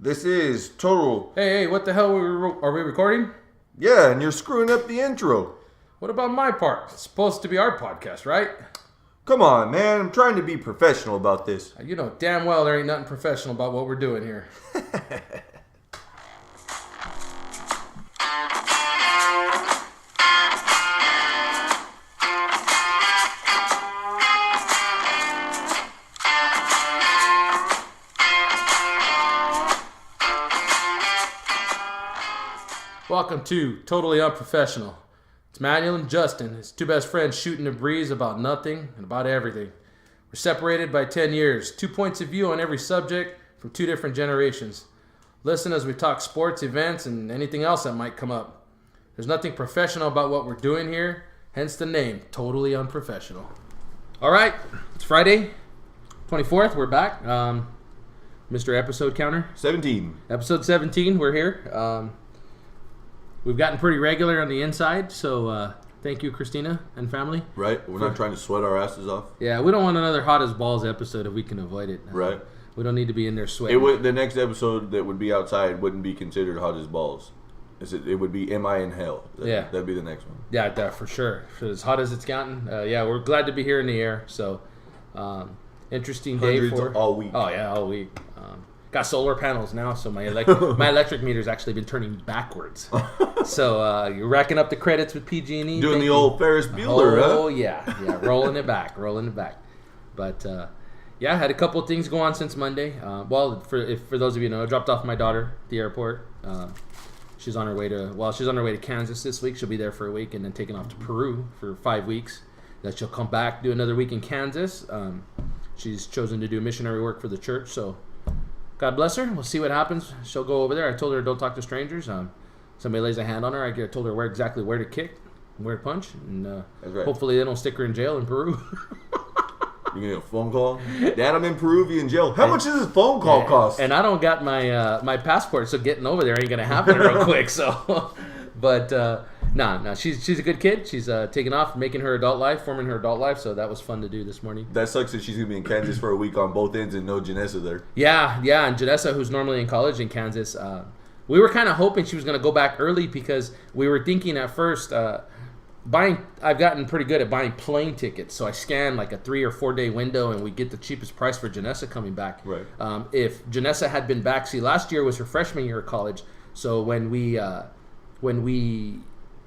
This is total. Hey, what the hell are we recording? Yeah, and you're screwing up the intro. What about my part? It's supposed to be our podcast, right? Come on, man. I'm trying to be professional about this. You know damn well there ain't nothing professional about what we're doing here. Welcome to Totally Unprofessional. It's Manuel and Justin, his two best friends shooting the breeze about nothing and about everything. We're separated by 10 years, 2 points of view on every subject from 2 different generations. Listen as we talk sports, events, and anything else that might come up. There's nothing professional about what we're doing here, hence the name, Totally Unprofessional. All right, it's Friday, 24th, we're back. Mr. Episode Counter. 17. Episode 17, we're here. We've gotten pretty regular on the inside, so thank you, Christina and family. Right? We're not trying to sweat our asses off. Yeah, we don't want another hot as balls episode if we can avoid it. Right. We don't need to be in there sweating. The next episode that would be outside wouldn't be considered hot as balls. It would be Am I in Hell? That'd be the next one. Yeah, for sure. For as hot as it's gotten. Yeah, we're glad to be here in the air. So, interesting day Hundreds all week. Oh, yeah, all week. Got solar panels now, so my electric meter's actually been turning backwards. So you're racking up the credits with PG&E. Doing the old Ferris Bueller, huh? Oh, yeah, rolling it back. But, yeah, had a couple of things go on since Monday. For those of you who know, I dropped off my daughter at the airport. She's on her way to Kansas this week. She'll be there for a week and then taking off to Peru for 5 weeks. Then she'll come back, do another week in Kansas. She's chosen to do missionary work for the church, so God bless her. We'll see what happens. She'll go over there. I told her don't talk to strangers. Somebody lays a hand on her. I told her exactly where to kick, where to punch, and right. Hopefully they don't stick her in jail in Peru. You get a phone call? Dad, I'm in Peruvian jail. How much does this phone call cost? And I don't got my passport, so getting over there ain't gonna happen real quick. So, but no, she's a good kid. She's taking off, making her adult life, forming her adult life. So that was fun to do this morning. That sucks that she's gonna be in Kansas for a week on both ends and no Janessa there. Yeah, and Janessa, who's normally in college in Kansas, we were kind of hoping she was gonna go back early because we were thinking at first. I've gotten pretty good at buying plane tickets, so I scan like a 3 or 4 day window, and we get the cheapest price for Janessa coming back. Right. If Janessa had been back, last year was her freshman year of college, so when we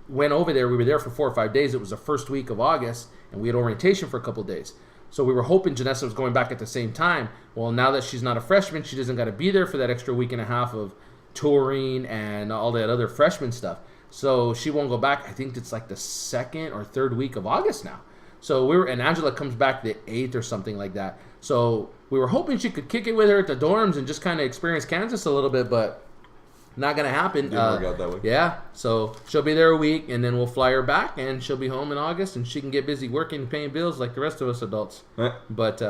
went over there, we were there for 4 or 5 days. It was the first week of August, and we had orientation for a couple of days. So we were hoping Janessa was going back at the same time. Well, now that she's not a freshman, she doesn't got to be there for that extra week and a half of touring and all that other freshman stuff. So she won't go back. I think it's like the 2nd or 3rd week of August now. So and Angela comes back the 8th or something like that. So we were hoping she could kick it with her at the dorms and just kind of experience Kansas a little bit, but not going to happen. Didn't work out that way. Yeah. So she'll be there a week, and then we'll fly her back, and she'll be home in August, and she can get busy working and paying bills like the rest of us adults. But,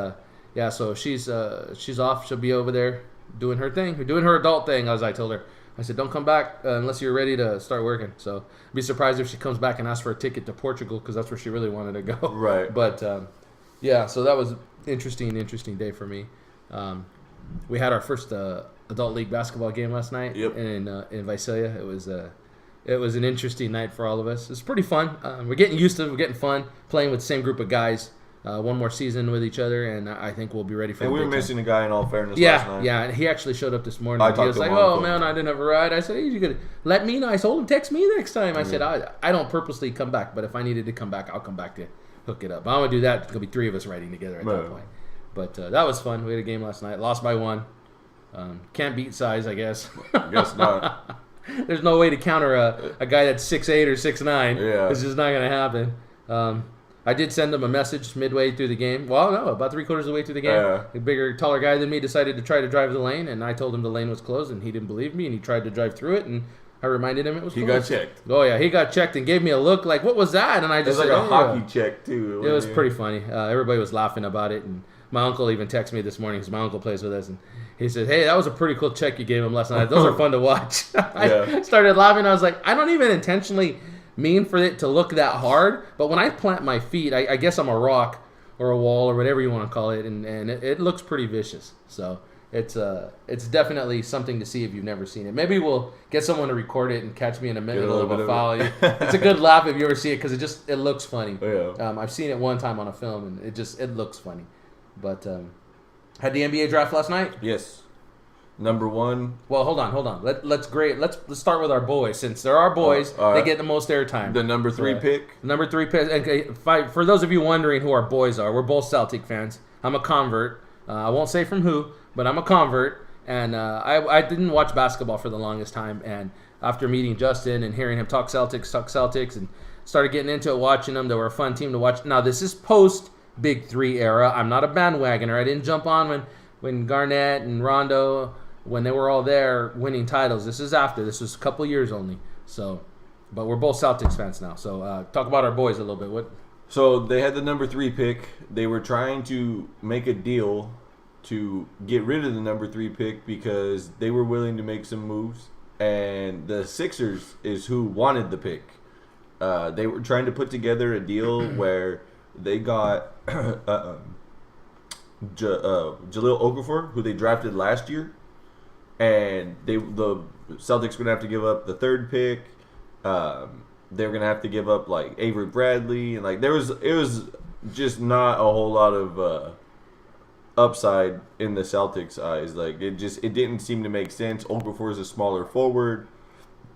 yeah, so she's off. She'll be over there doing her thing, doing her adult thing, as I told her. I said, don't come back unless you're ready to start working. So I'd be surprised if she comes back and asks for a ticket to Portugal because that's where she really wanted to go. Right. But, yeah, so that was interesting day for me. We had our first adult league basketball game last night in Visalia. It was an interesting night for all of us. It's pretty fun. We're getting used to it. We're getting fun playing with the same group of guys. One more season with each other, and I think we'll be ready for it. And we were missing a guy in all fairness last night. Yeah, and he actually showed up this morning. He was like, oh, man, I didn't have a ride. I said, hey, you could let me know. I told him, text me next time. I said, I don't purposely come back, but if I needed to come back, I'll come back to hook it up. I'm going to do that. It's going to be 3 of us riding together at that point. But that was fun. We had a game last night. Lost by 1. Can't beat size, I guess. Guess not. There's no way to counter a guy that's 6'8" or 6'9". Yeah. It's just not going to happen. I did send him a message midway through the game. Well, no, about 3/4 of the way through the game. Yeah. A bigger, taller guy than me decided to try to drive the lane, and I told him the lane was closed, and he didn't believe me, and he tried to drive through it, and I reminded him it was closed. He got checked. Oh, yeah, he got checked and gave me a look like, what was that? And I just said, like a hockey check, too. It was pretty funny. Everybody was laughing about it, and my uncle even texted me this morning because my uncle plays with us, and he said, hey, that was a pretty cool check you gave him last night. Those are fun to watch. I started laughing. I was like, I don't even intentionally mean for it to look that hard, but when I plant my feet, I guess I'm a rock or a wall or whatever you want to call it, and it looks pretty vicious. So it's definitely something to see if you've never seen it. Maybe we'll get someone to record it and catch me in a minute of a foul. It's a good laugh if you ever see it because it looks funny. Yeah. I've seen it one time on a film and it looks funny. But had the NBA draft last night? Yes. Number one. Well, hold on. Let's start with our boys since they're our boys. They get the most airtime. The number 3 pick. Number 3 pick. Okay, for those of you wondering who our boys are, we're both Celtic fans. I'm a convert. I won't say from who, but I'm a convert. And I didn't watch basketball for the longest time. And after meeting Justin and hearing him talk Celtics, and started getting into it, watching them, they were a fun team to watch. Now this is post Big 3 era. I'm not a bandwagoner. I didn't jump on when Garnett and Rondo, when they were all there winning titles. This is after. This was a couple years only. So, but we're both Celtics fans now. So talk about our boys a little bit. So they had the number 3 pick. They were trying to make a deal to get rid of the number 3 pick because they were willing to make some moves. And the Sixers is who wanted the pick. They were trying to put together a deal where they got Jahlil Okafor, who they drafted last year. And the Celtics were going to have to give up the 3rd pick. They were going to have to give up like Avery Bradley, and like it was just not a whole lot of upside in the Celtics' eyes. Like it didn't seem to make sense. Okafor is a smaller forward,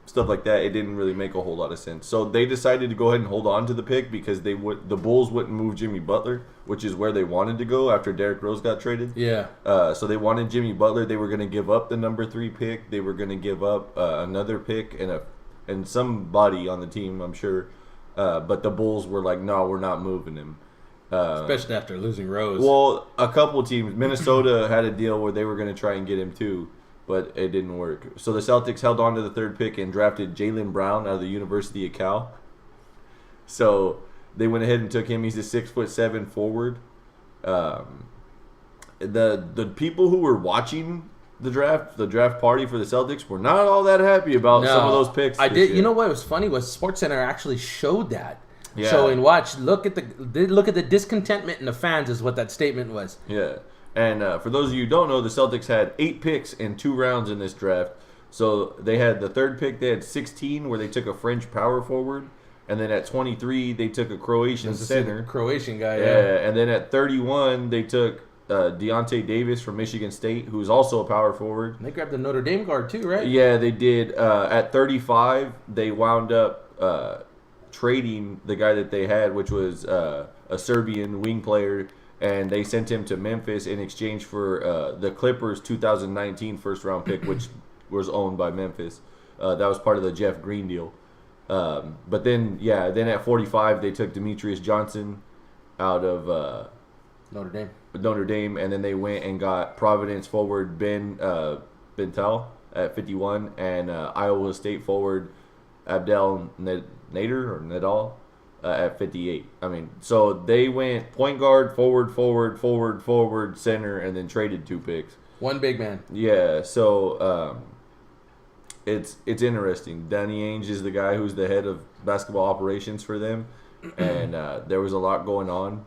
stuff like that. It didn't really make a whole lot of sense. So they decided to go ahead and hold on to the pick because the Bulls wouldn't move Jimmy Butler, which is where they wanted to go after Derrick Rose got traded. Yeah. So they wanted Jimmy Butler. They were going to give up the number 3 pick. They were going to give up another pick and somebody on the team, I'm sure. But the Bulls were like, no, we're not moving him. Especially after losing Rose. Well, a couple teams. Minnesota had a deal where they were going to try and get him too, but it didn't work. So the Celtics held on to the 3rd pick and drafted Jaylen Brown out of the University of Cal. So they went ahead and took him. He's a 6'7" forward. The people who were watching the draft party for the Celtics were not all that happy about some of those picks. You know what was funny was SportsCenter actually showed that. Yeah. Showing, look at the discontentment in the fans is what that statement was. Yeah. And for those of you who don't know, the Celtics had 8 picks in 2 rounds in this draft. So they had the 3rd pick, they had 16, where they took a French power forward. And then at 23, they took a Croatian center. Croatian guy, yeah. And then at 31, they took Deontay Davis from Michigan State, who's also a power forward. And they grabbed the Notre Dame guard too, right? Yeah, they did. At 35, they wound up trading the guy that they had, which was a Serbian wing player, and they sent him to Memphis in exchange for the Clippers 2019 first-round pick, which was owned by Memphis. That was part of the Jeff Green deal. But then at 45, they took Demetrius Johnson out of Notre Dame, and then they went and got Providence forward Ben Bentel at 51, and Iowa State forward Abdel Nader at 58. I mean, so they went point guard, forward, center, and then traded 2 picks. One big man. Yeah, so it's interesting. Danny Ainge is the guy who's the head of basketball operations for them, and there was a lot going on.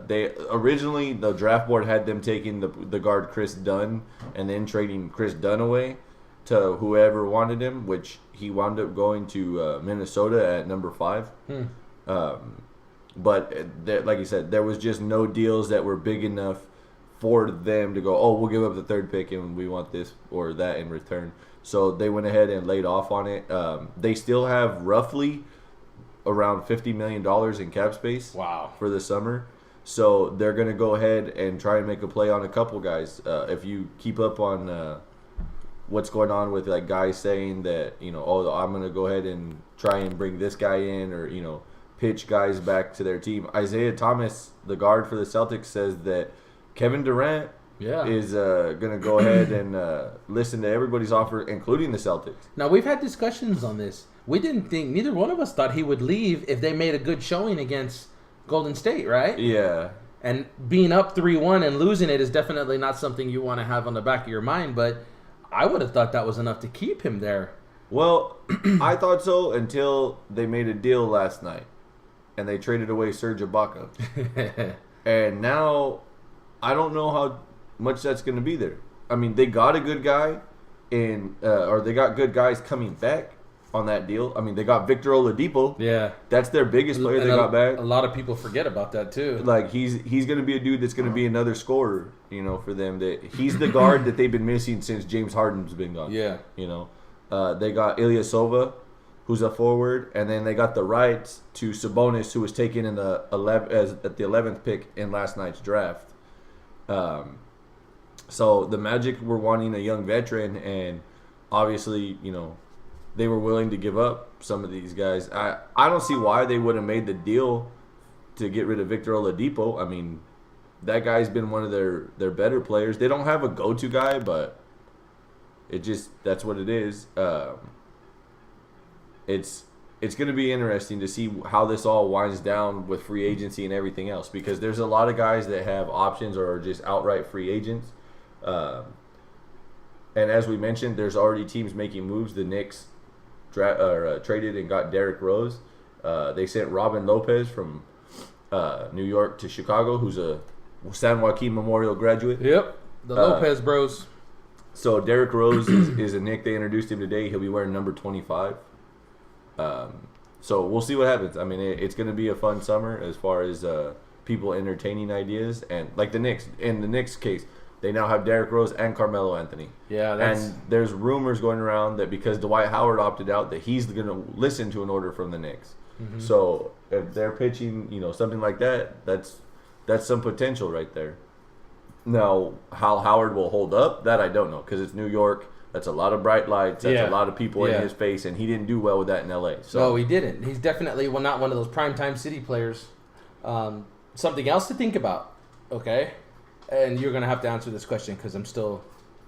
They originally, the draft board had them taking the guard Chris Dunn and then trading Chris Dunn away to whoever wanted him, which he wound up going to Minnesota at number 5. But like you said, there was just no deals that were big enough for them to go, oh, we'll give up the 3rd pick and we want this or that in return. So they went ahead and laid off on it. They still have roughly around $50 million in cap space. Wow. For the summer. So they're going to go ahead and try and make a play on a couple guys. If you keep up on what's going on with like guys saying that, I'm going to go ahead and try and bring this guy in, or, pitch guys back to their team. Isaiah Thomas, the guard for the Celtics, says that Kevin Durant is going to go ahead and listen to everybody's offer, including the Celtics. Now, we've had discussions on this. Neither one of us thought he would leave if they made a good showing against Golden State, right? Yeah. And being up 3-1 and losing it is definitely not something you want to have on the back of your mind, but I would have thought that was enough to keep him there. Well, I thought so until they made a deal last night, and they traded away Serge Ibaka. And now I don't know how much that's going to be there. I mean, they got a good guy or they got good guys coming back on that deal. I mean, they got Victor Oladipo. Yeah. That's their biggest player And they got back. A lot of people forget about that too. Like he's going to be a dude that's going to be another scorer, for them. That he's the guard that they've been missing since James Harden's been gone. Yeah. They got Ilyasova, who's a forward, and then they got the rights to Sabonis, who was taken in the at the 11th pick in last night's draft. So the Magic were wanting a young veteran, and obviously, they were willing to give up some of these guys. I don't see why they would have made the deal to get rid of Victor Oladipo. I mean, that guy's been one of their better players. They don't have a go-to guy, but that's what it is. It's going to be interesting to see how this all winds down with free agency and everything else, because there's a lot of guys that have options or are just outright free agents. And as we mentioned, there's already teams making moves. The Knicks traded and got Derrick Rose. They sent Robin Lopez from New York to Chicago, who's a San Joaquin Memorial graduate. Yep, the Lopez bros. So Derrick Rose is a Knick. They introduced him today. He'll be wearing number 25. So we'll see what happens. I mean, it's going to be a fun summer as far as people entertaining ideas. And like the Knicks, in the Knicks case, they now have Derrick Rose and Carmelo Anthony. Yeah, and there's rumors going around that because Dwight Howard opted out, that he's going to listen to an order from the Knicks. Mm-hmm. So if they're pitching, something like that, that's some potential right there. Now, how Howard will hold up, that I don't know, because it's New York. That's a lot of bright lights. That's a lot of people in his face, and he didn't do well with that in L.A. So no, he didn't. He's definitely not one of those primetime city players. Something else to think about, okay? And you're gonna have to answer this question because I'm still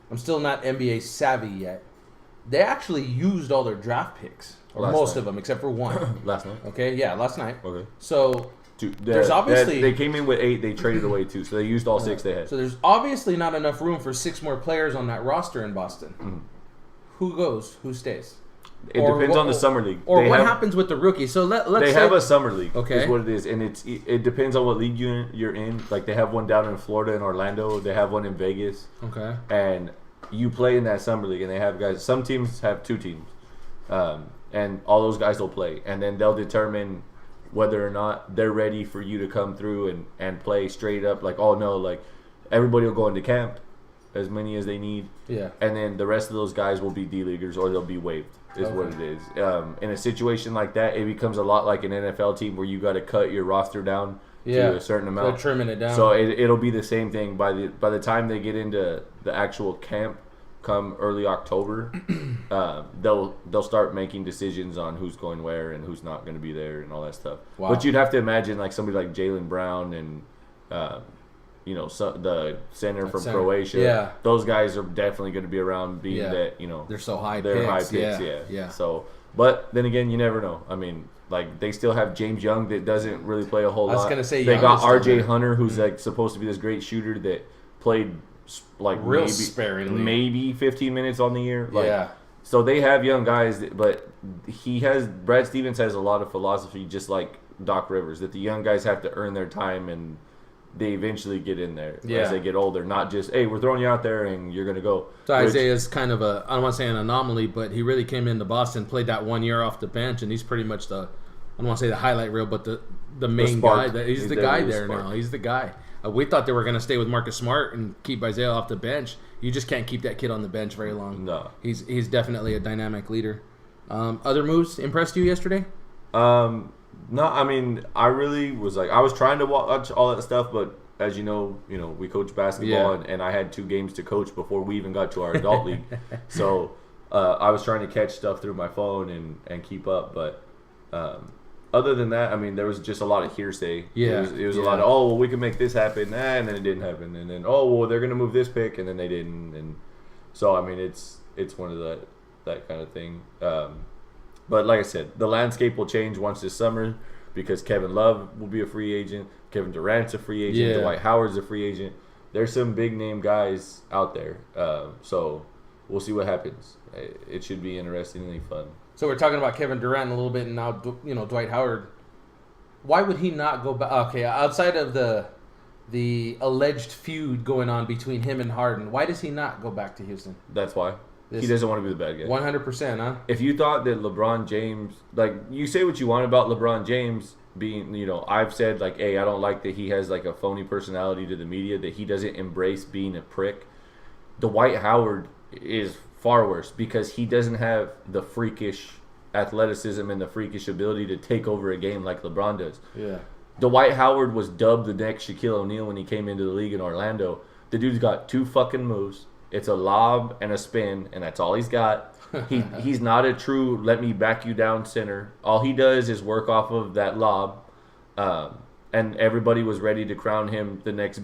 not NBA savvy yet. They actually used all their draft picks, or most of them, except for one. Last night. Okay, yeah, last night. Okay. So there's obviously they came in with 8. They traded away 2, so they used all 6 they had. So there's obviously not enough room for 6 more players on that roster in Boston. Mm-hmm. Who goes? Who stays? It depends on the summer league. Or what happens with the rookies. So let's they say, have a summer league. Okay, is what it is, and it depends on what league you're in. Like they have one down in Florida and Orlando. They have one in Vegas. Okay, and you play in that summer league, and they have guys. Some teams have 2 teams, and all those guys will play, and then they'll determine whether or not they're ready for you to come through and play straight up. Like, oh no, like everybody will go into camp, as many as they need. Yeah, and then the rest of those guys will be D-leaguers or they'll be waived. Is what it is. In a situation like that, it becomes a lot like an NFL team where you got to cut your roster down to a certain amount. They're trimming it down. So it'll be the same thing by the time they get into the actual camp, come early October. They'll start making decisions on who's going where and who's not going to be there and all that stuff. Wow. But you'd have to imagine like somebody like Jaylen Brown and the center from Croatia. Yeah. Those guys are definitely going to be around, being that they're so high. They're picks. high picks. Yeah. So, but then again, you never know. I mean, like they still have James Young that doesn't really play a whole lot. I was going to say they Young got R.J. Hunter, who's like supposed to be this great shooter that played like real sparingly, maybe 15 minutes on the year. Like, yeah. So they have young guys, but Brad Stevens has a lot of philosophy, just like Doc Rivers, that the young guys have to earn their time and they eventually get in there as they get older. Not just, hey, we're throwing you out there and you're going to go. So Isaiah's kind of I don't want to say an anomaly, but he really came into Boston, played that 1 year off the bench, and he's pretty much I don't want to say the highlight reel, but the main guy. He's the guy there now. He's the guy. We thought they were going to stay with Marcus Smart and keep Isaiah off the bench. You just can't keep that kid on the bench very long. No. He's definitely a dynamic leader. Other moves impressed you yesterday? No, I mean, I really was like, I was trying to watch all that stuff, but as you know, we coach basketball, and I had 2 games to coach before we even got to our adult league. So I was trying to catch stuff through my phone and keep up. But other than that, I mean, there was just a lot of hearsay. Yeah. It was a lot of, oh, well, we can make this happen, and then it didn't happen. And then, oh, well, they're going to move this pick, and then they didn't. And so, I mean, it's one of that kind of thing. But like I said, the landscape will change once this summer because Kevin Love will be a free agent. Kevin Durant's a free agent. Yeah. Dwight Howard's a free agent. There's some big name guys out there. So we'll see what happens. It should be interestingly fun. So we're talking about Kevin Durant a little bit, and now Dwight Howard. Why would he not go back? Okay, outside of the the alleged feud going on between him and Harden. Why does he not go back to Houston? That's why. He This- doesn't want to be the bad guy. 100%, huh? If you thought that LeBron James, like, you say what you want about LeBron James being, I've said, like, hey, I don't like that he has, like, a phony personality to the media, that he doesn't embrace being a prick. Dwight Howard is far worse because he doesn't have the freakish athleticism and the freakish ability to take over a game like LeBron does. Yeah. Dwight Howard was dubbed the next Shaquille O'Neal when he came into the league in Orlando. The dude's got 2 fucking moves. It's a lob and a spin, and that's all he's got. He's not a true let me back you down center. All he does is work off of that lob, and everybody was ready to crown him the next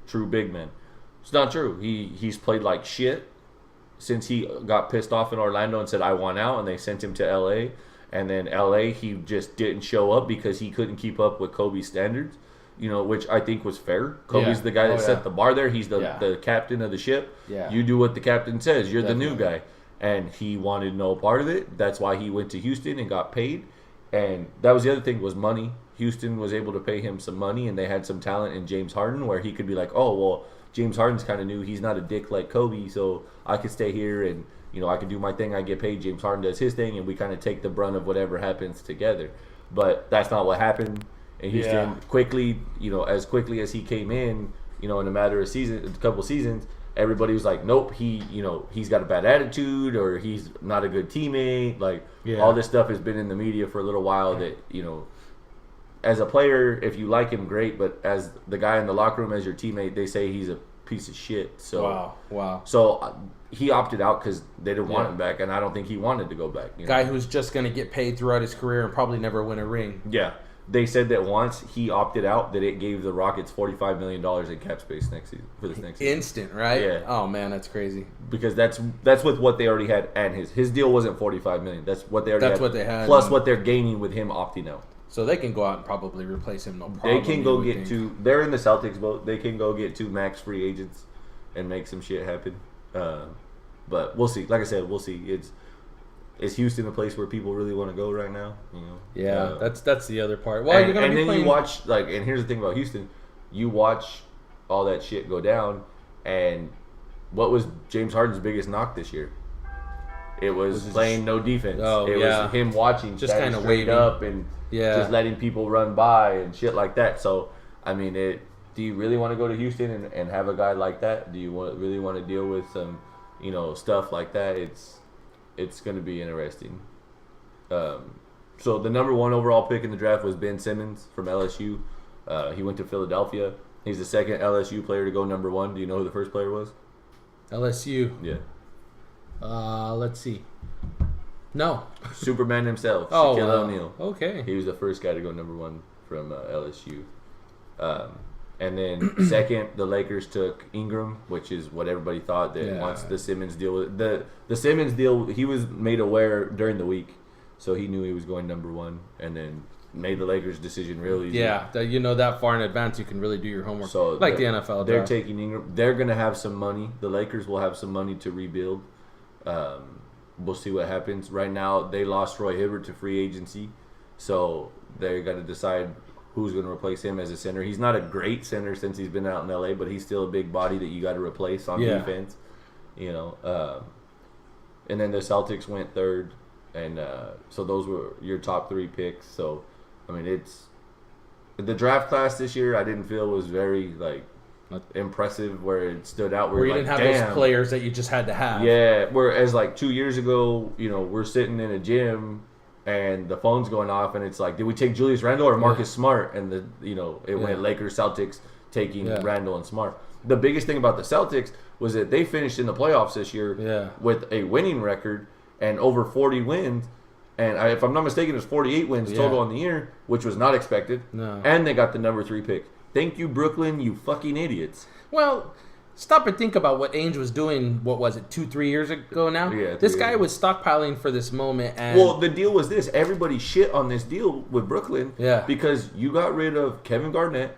true big man. It's not true. He's played like shit since he got pissed off in Orlando and said I want out, and they sent him to L.A. And then L.A. he just didn't show up because he couldn't keep up with Kobe's standards. Which I think was fair. Kobe's the guy that set the bar there. He's the captain of the ship. Yeah. You do what the captain says. You're Definitely. the new guy. And he wanted no part of it. That's why he went to Houston and got paid. And that was the other thing, was money. Houston was able to pay him some money, and they had some talent in James Harden where he could be like, oh, well, James Harden's kind of new. He's not a dick like Kobe, so I could stay here and, I can do my thing. I get paid. James Harden does his thing, and we kind of take the brunt of whatever happens together. But that's not what happened. And Houston quickly, as quickly as he came in, in a matter of a couple seasons, everybody was like, nope, he's got a bad attitude, or he's not a good teammate. Like, all this stuff has been in the media for a little while that, as a player, if you like him, great. But as the guy in the locker room, as your teammate, they say he's a piece of shit. So, Wow. So he opted out because they didn't want him back, and I don't think he wanted to go back. Guy who's just going to get paid throughout his career and probably never win a ring. Yeah. They said that once he opted out, that it gave the Rockets $45 million in cap space next season for this next season. Instant, right? Yeah. Oh, man, that's crazy. Because that's with what they already had, and his deal wasn't $45 million. That's what they already had. That's what they had. Plus what they're gaining with him opting out. So they can go out and probably replace him, no problem. They can go get 2. They're in the Celtics boat. They can go get 2 max free agents and make some shit happen. But we'll see. Like I said, we'll see. Is Houston a place where people really want to go right now? Yeah, that's the other part. Well, you're gonna and be then playing... you watch, like, and here's the thing about Houston, you watch all that shit go down, and what was James Harden's biggest knock this year? It was playing no defense. It was him watching, just kind of waiting up and just letting people run by and shit like that. So, I mean, do you really want to go to Houston and have a guy like that? Do you really want to deal with some, stuff like that? It's going to be interesting. So the number 1 overall pick in the draft was Ben Simmons from LSU. He went to Philadelphia. He's the second LSU player to go number 1. Do you know who the first player was? LSU. Yeah. Let's see. No. Superman himself, Oh, Shaquille wow. O'Neal. Okay. He was the first guy to go number 1 from LSU. And then second, the Lakers took Ingram, which is what everybody thought that once the Simmons deal. The Simmons deal, he was made aware during the week, so he knew he was going number 1, and then made the Lakers' decision real easy. Yeah, that far in advance, you can really do your homework. So like the NFL. They're draft. taking Ingram. They're going to have some money. The Lakers will have some money to rebuild. We'll see what happens. Right now, they lost Roy Hibbert to free agency, so they're going to decide who's going to replace him as a center. He's not a great center since he's been out in LA, but he's still a big body that you got to replace on defense. And then the Celtics went third, and so those were your top 3 picks. So, I mean, it's the draft class this year. I didn't feel was very impressive where it stood out. Where you didn't have those players that you just had to have. Yeah, whereas 2 years ago, we're sitting in a gym and the phone's going off, and it's like, did we take Julius Randle or Marcus Smart? And it went Lakers, Celtics taking Randle and Smart. The biggest thing about the Celtics was that they finished in the playoffs this year with a winning record and over 40 wins. And if I'm not mistaken, it was 48 wins total on the year, which was not expected. No. And they got the number 3 pick. Thank you, Brooklyn, you fucking idiots. Well, stop and think about what Ainge was doing, 2-3 years ago now? Yeah, this guy was stockpiling for this moment. And well, the deal was this. Everybody shit on this deal with Brooklyn because you got rid of Kevin Garnett,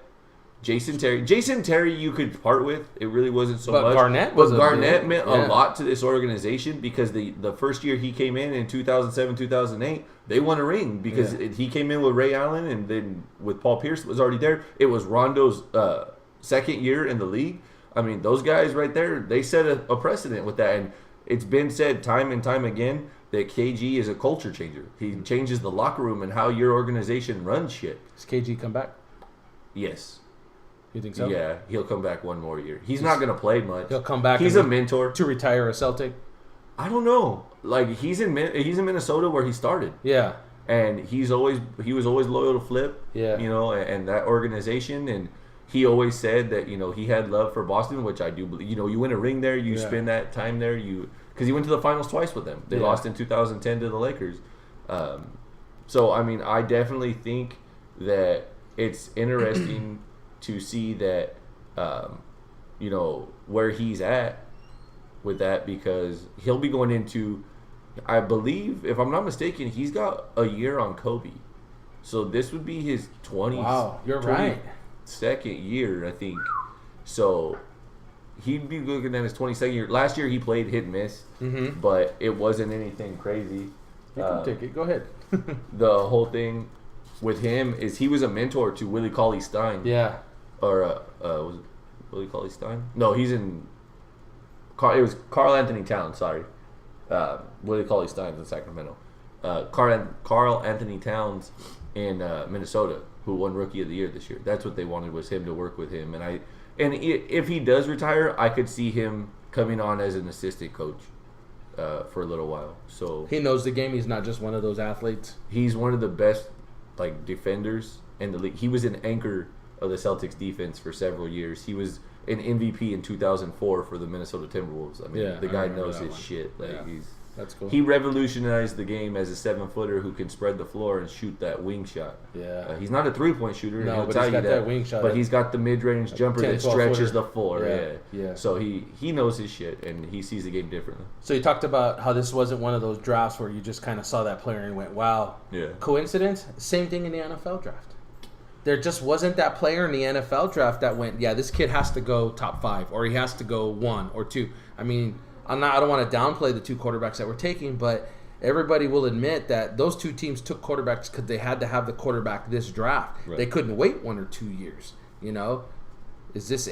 Jason Terry. Jason Terry you could part with. It really wasn't so much. Garnett meant a lot to this organization because the first year he came in 2007, 2008, they won a ring because he came in with Ray Allen, and then with Paul Pierce was already there. It was Rondo's second year in the league. I mean, those guys right there, they set a precedent with that. And it's been said time and time again that KG is a culture changer. He changes the locker room and how your organization runs shit. Does KG come back? Yes. You think so? Yeah, he'll come back one more year. He's not going to play much. He'll come back. He's a mentor. To retire a Celtic? I don't know. Like, he's in Minnesota where he started. Yeah. And he was always loyal to Flip. Yeah. You know, and that organization. And he always said that, you know, he had love for Boston, which I do believe. You know, you win a ring there, you spend that time there, because he went to the finals twice with them. They lost in 2010 to the Lakers. So, I mean, I definitely think that it's interesting to see that, you know, where he's at with that, because he'll be going into, I believe, if I'm not mistaken, he's got a year on Kobe. So this would be his 20. Wow, you're right. Second year, I think. So he'd be looking at his 22nd year. Last year he played hit and miss, but it wasn't anything crazy. You can take it. Go ahead. The whole thing with him is he was a mentor to Willie Cauley-Stein. Yeah. Or was it Willie Cauley-Stein? No, he's in. It was Karl Anthony Towns. Sorry, Willie Cauley-Stein's in Sacramento. Karl Anthony Towns in Minnesota, who won Rookie of the Year this year. That's what they wanted, was him to work with him. And if he does retire, I could see him coming on as an assistant coach for a little while. So he knows the game. He's not just one of those athletes. He's one of the best defenders in the league. He was an anchor of the Celtics defense for several years. He was an MVP in 2004 for the Minnesota Timberwolves. I mean, the guy knows his shit. That's cool. He revolutionized the game as a 7-footer who can spread the floor and shoot that wing shot. Yeah. He's not a 3-point shooter. No, but he's got that wing shot. But he's got the mid-range jumper 10, that stretches 12-footer. the floor. Yeah. So he knows his shit, and he sees the game differently. So you talked about how this wasn't one of those drafts where you just kind of saw that player and went, wow. Yeah. Coincidence? Same thing in the NFL draft. There just wasn't that player in the NFL draft that went, yeah, this kid has to go top 5, or he has to go 1 or 2. I mean, I don't want to downplay the 2 quarterbacks that we're taking, but everybody will admit that those 2 teams took quarterbacks because they had to have the quarterback this draft. Right. They couldn't wait 1 or 2 years. You know, is this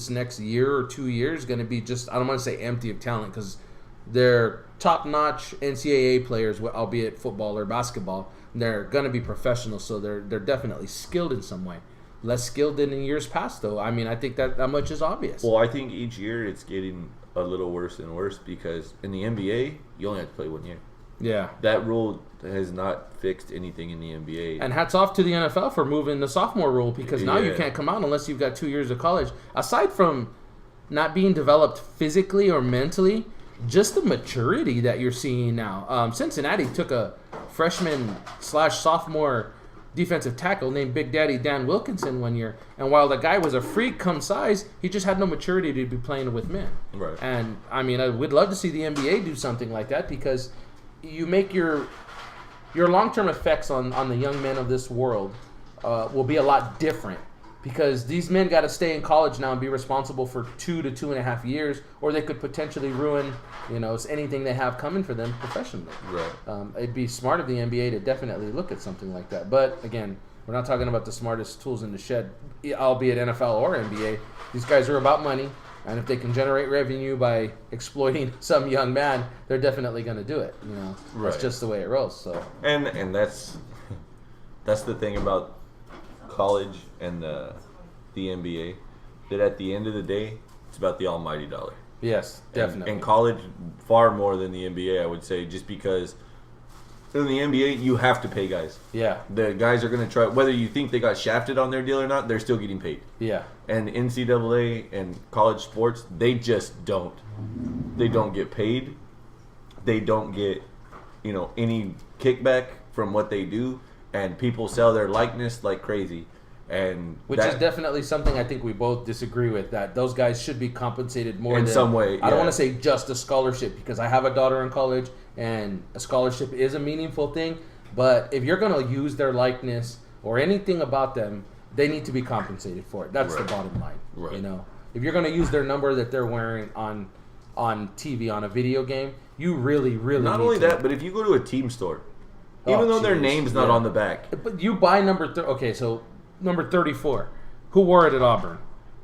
next year or 2 years going to be just, I don't want to say empty of talent, because they're top-notch NCAA players, albeit football or basketball. They're going to be professionals, so they're definitely skilled in some way. Less skilled than in years past, though. I mean, I think that much is obvious. Well, I think each year it's getting a little worse and worse, because in the NBA, you only have to play 1 year. Yeah. That rule has not fixed anything in the NBA. And hats off to the NFL for moving the sophomore rule, because now you can't come out unless you've got 2 years of college. Aside from not being developed physically or mentally, just the maturity that you're seeing now. Cincinnati took a freshman/sophomore defensive tackle named Big Daddy Dan Wilkinson one year, and while the guy was a freak come size, he just had no maturity to be playing with men. Right. And I mean, I would love to see the NBA do something like that, because you make your long-term effects on the young men of this world will be a lot different, because these men got to stay in college now and be responsible for 2 to 2.5 years, or they could potentially ruin, anything they have coming for them professionally. Right. It'd be smart of the NBA to definitely look at something like that. But again, we're not talking about the smartest tools in the shed, albeit NFL or NBA. These guys are about money, and if they can generate revenue by exploiting some young man, they're definitely going to do it. Right. That's just the way it rolls. So. And that's the thing about college and the NBA, that at the end of the day, it's about the almighty dollar. Yes, definitely. And college, far more than the NBA, I would say, just because in the NBA, you have to pay guys. Yeah. The guys are going to try, whether you think they got shafted on their deal or not, they're still getting paid. Yeah. And NCAA and college sports, they just don't. They don't get paid. They don't get, any kickback from what they do. And people sell their likeness like crazy. Which is definitely something I think we both disagree with, that those guys should be compensated more in some way. I don't want to say just a scholarship, because I have a daughter in college and a scholarship is a meaningful thing, but if you're going to use their likeness or anything about them, they need to be compensated for it. That's right. The bottom line. Right. If you're going to use their number that they're wearing on TV on a video game, you really not need only to. that, but if you go to a team store, even though their name's not on the back, but you buy number 34. Who wore it at Auburn?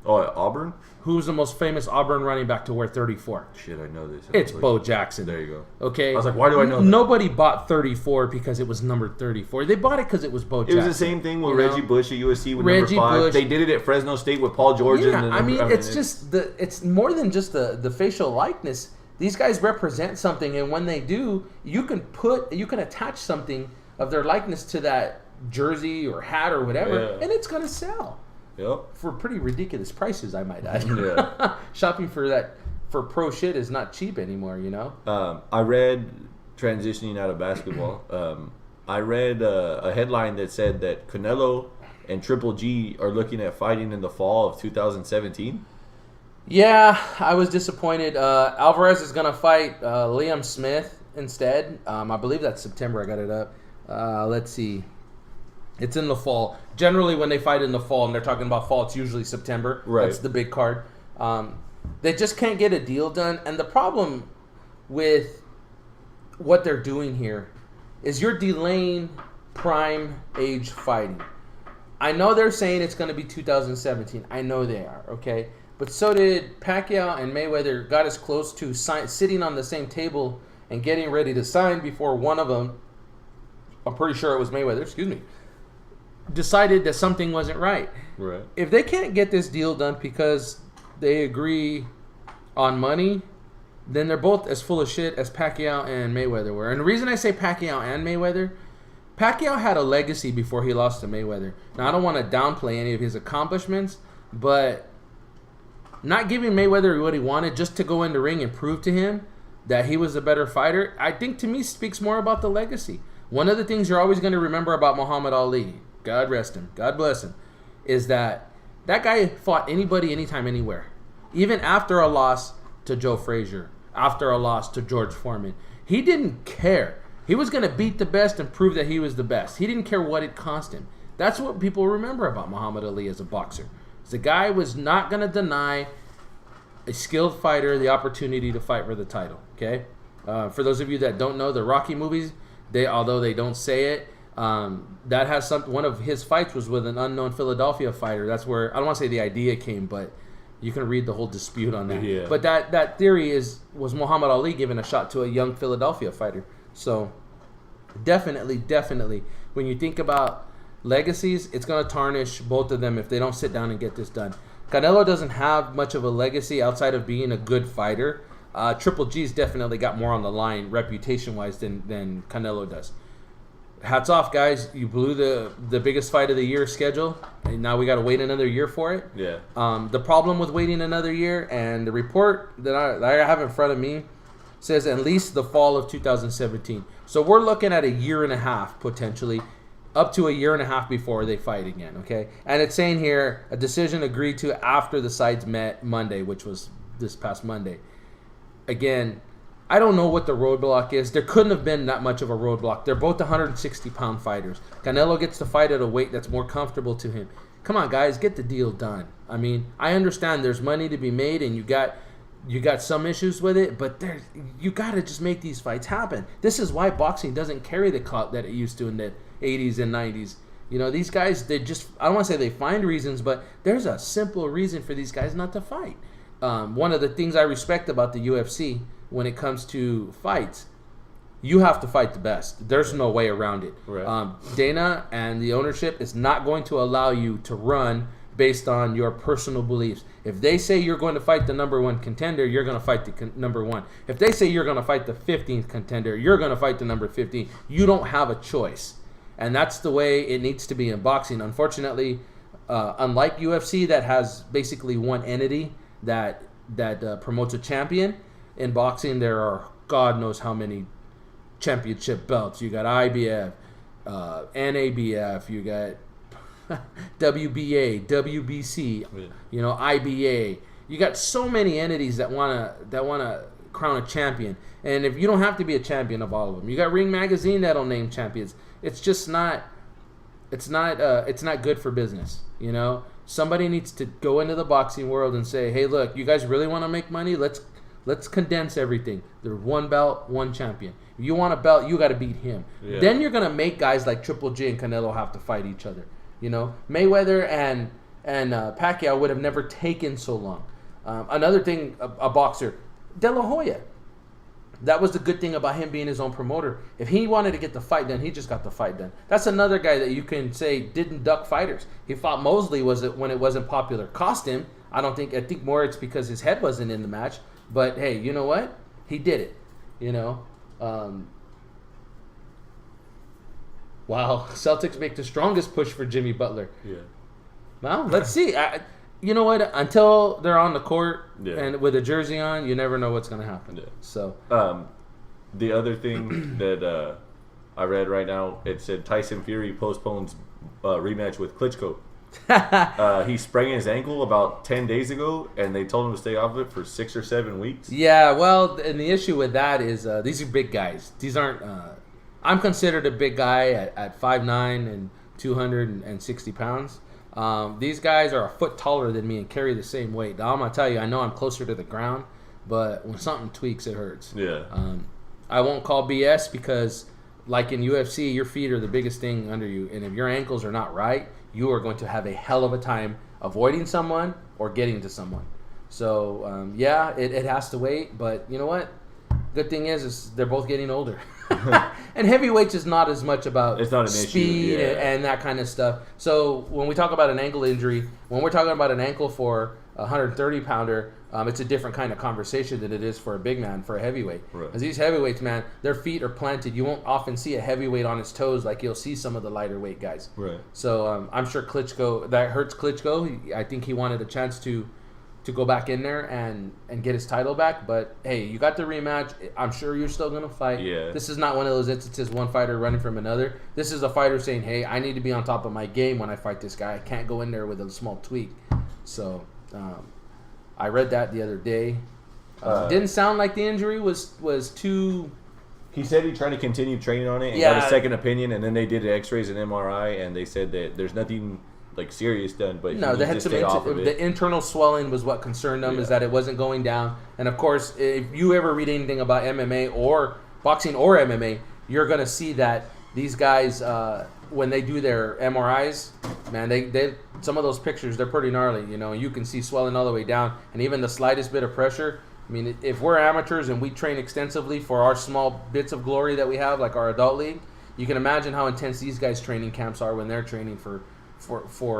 Oh, at Auburn? Who's the most famous Auburn running back to wear 34? Shit, I know this. It's Bo Jackson. There you go. Okay. I was like, why do I know that? Nobody bought 34 because it was number 34. They bought it because it was Bo Jackson. It was the same thing with Reggie Bush at USC with Reggie number 5. Bush. They did it at Fresno State with Paul George. Yeah, I mean, it's more than just the facial likeness. These guys represent something, and when they do, you can attach something of their likeness to that jersey or hat or whatever, and it's gonna sell. Yep. For pretty ridiculous prices, I might add. Yeah. Shopping for pro shit is not cheap anymore, you know? I read, transitioning out of basketball, I read a headline that said that Canelo and Triple G are looking at fighting in the fall of 2017. Yeah, I was disappointed. Alvarez is going to fight Liam Smith instead. I believe that's September. I got it up. Let's see. It's in the fall. Generally, when they fight in the fall, and they're talking about fall, it's usually September. Right. That's the big card. They just can't get a deal done. And the problem with what they're doing here is you're delaying prime age fighting. I know they're saying it's going to be 2017. I know they are, okay? But so did Pacquiao and Mayweather got as close to sitting on the same table and getting ready to sign before one of them, I'm pretty sure it was Mayweather, decided that something wasn't right. Right. If they can't get this deal done because they agree on money, then they're both as full of shit as Pacquiao and Mayweather were. And the reason I say Pacquiao and Mayweather, Pacquiao had a legacy before he lost to Mayweather. Now, I don't want to downplay any of his accomplishments, but not giving Mayweather what he wanted just to go in the ring and prove to him that he was a better fighter, I think to me speaks more about the legacy. One of the things you're always going to remember about Muhammad Ali, God rest him, God bless him, is that guy fought anybody, anytime, anywhere. Even after a loss to Joe Frazier, after a loss to George Foreman, he didn't care. He was going to beat the best and prove that he was the best. He didn't care what it cost him. That's what people remember about Muhammad Ali as a boxer. The guy was not going to deny a skilled fighter the opportunity to fight for the title. Okay, for those of you that don't know the Rocky movies, although they don't say it, that has one of his fights was with an unknown Philadelphia fighter. That's where I don't want to say the idea came, but you can read the whole dispute on that. Yeah. But that theory was Muhammad Ali giving a shot to a young Philadelphia fighter. So definitely, when you think about legacies, it's going to tarnish both of them if they don't sit down and get this done. Canelo doesn't have much of a legacy outside of being a good fighter. Triple G's definitely got more on the line reputation-wise than Canelo does. Hats off, guys. You blew the biggest fight of the year schedule, and now we got to wait another year for it. Yeah. The problem with waiting another year, and the report that I have in front of me says at least the fall of 2017. So we're looking at a year and a half, potentially, up to a year and a half before they fight again, okay? And it's saying here, a decision agreed to after the sides met Monday, which was this past Monday. Again, I don't know what the roadblock is. There couldn't have been that much of a roadblock. They're both 160-pound fighters. Canelo gets to fight at a weight that's more comfortable to him. Come on, guys, get the deal done. I mean, I understand there's money to be made, and you got some issues with it, but you got to just make these fights happen. This is why boxing doesn't carry the clout that it used to in the 80s and 90s. You know, these guys, I don't want to say they find reasons, but there's a simple reason for these guys not to fight. One of the things I respect about the UFC when it comes to fights, you have to fight the best. There's no way around it. Right. Dana and the ownership is not going to allow you to run based on your personal beliefs. If they say you're going to fight the number one contender, you're going to fight the number one. If they say you're going to fight the 15th contender, you're going to fight the number 15. You don't have a choice. And that's the way it needs to be in boxing. Unfortunately, unlike UFC that has basically one entity that promotes a champion, in boxing there are God knows how many championship belts. You got IBF, NABF, you got WBA, WBC, IBA. You got so many entities that wanna crown a champion. And if you don't have to be a champion of all of them, you got Ring Magazine that'll name champions. It's just not. It's not good for business. You know, somebody needs to go into the boxing world and say, hey, look, you guys really want to make money? Let's condense everything. There's one belt, one champion. If you want a belt, you got to beat him. Yeah. Then you're gonna make guys like Triple G and Canelo have to fight each other. You know, Mayweather and and Pacquiao would have never taken so long. Another thing, a boxer, De La Hoya. That was the good thing about him being his own promoter. If he wanted to get the fight done, he just got the fight done. That's another guy that you can say didn't duck fighters. He fought Mosley when it wasn't popular. Cost him. I think more it's because his head wasn't in the match. But hey, you know what? He did it. Wow, Celtics make the strongest push for Jimmy Butler. Yeah. Well, let's see. You know what? Until they're on the court and with a jersey on, you never know what's going to happen. Yeah. So, the other thing that I read right now, it said Tyson Fury postpones rematch with Klitschko. He sprained his ankle about 10 days ago, and they told him to stay off it for 6 or 7 weeks. Yeah, well, and the issue with that is these are big guys. These aren't. I'm considered a big guy at 5'9" and 260 pounds. These guys are a foot taller than me and carry the same weight. Now, I'm gonna tell you, I know I'm closer to the ground, but when something tweaks, it hurts. Yeah. I won't call BS because, like in UFC, your feet are the biggest thing under you, and if your ankles are not right, you are going to have a hell of a time avoiding someone or getting to someone. So, it has to wait, but you know what? Good thing is they're both getting older. And heavyweights is not as much about it's not an speed issue, yeah. and that kind of stuff. So when we talk about an ankle injury, when we're talking about an ankle for a 130-pounder, it's a different kind of conversation than it is for a big man, for a heavyweight. Right. Because these heavyweights, man, their feet are planted. You won't often see a heavyweight on his toes like you'll see some of the lighter weight guys. Right. So I'm sure Klitschko, that hurts Klitschko. I think he wanted a chance to go back in there and get his title back. But, hey, you got the rematch. I'm sure you're still going to fight. Yeah. This is not one of those instances, one fighter running from another. This is a fighter saying, hey, I need to be on top of my game when I fight this guy. I can't go in there with a small tweak. So I read that the other day. Didn't sound like the injury was too... He said he's trying to continue training on it and got a second opinion, and then they did x-rays and MRI, and they said that there's nothing... serious done, but no, they had some the internal swelling was what concerned them, is that it wasn't going down. And of course, if you ever read anything about MMA or boxing or MMA, you're gonna see that these guys when they do their MRIs, man, they some of those pictures, they're pretty gnarly. You can see swelling all the way down, and even the slightest bit of pressure. I mean, if we're amateurs and we train extensively for our small bits of glory that we have, like our adult league, you can imagine how intense these guys' training camps are when they're training for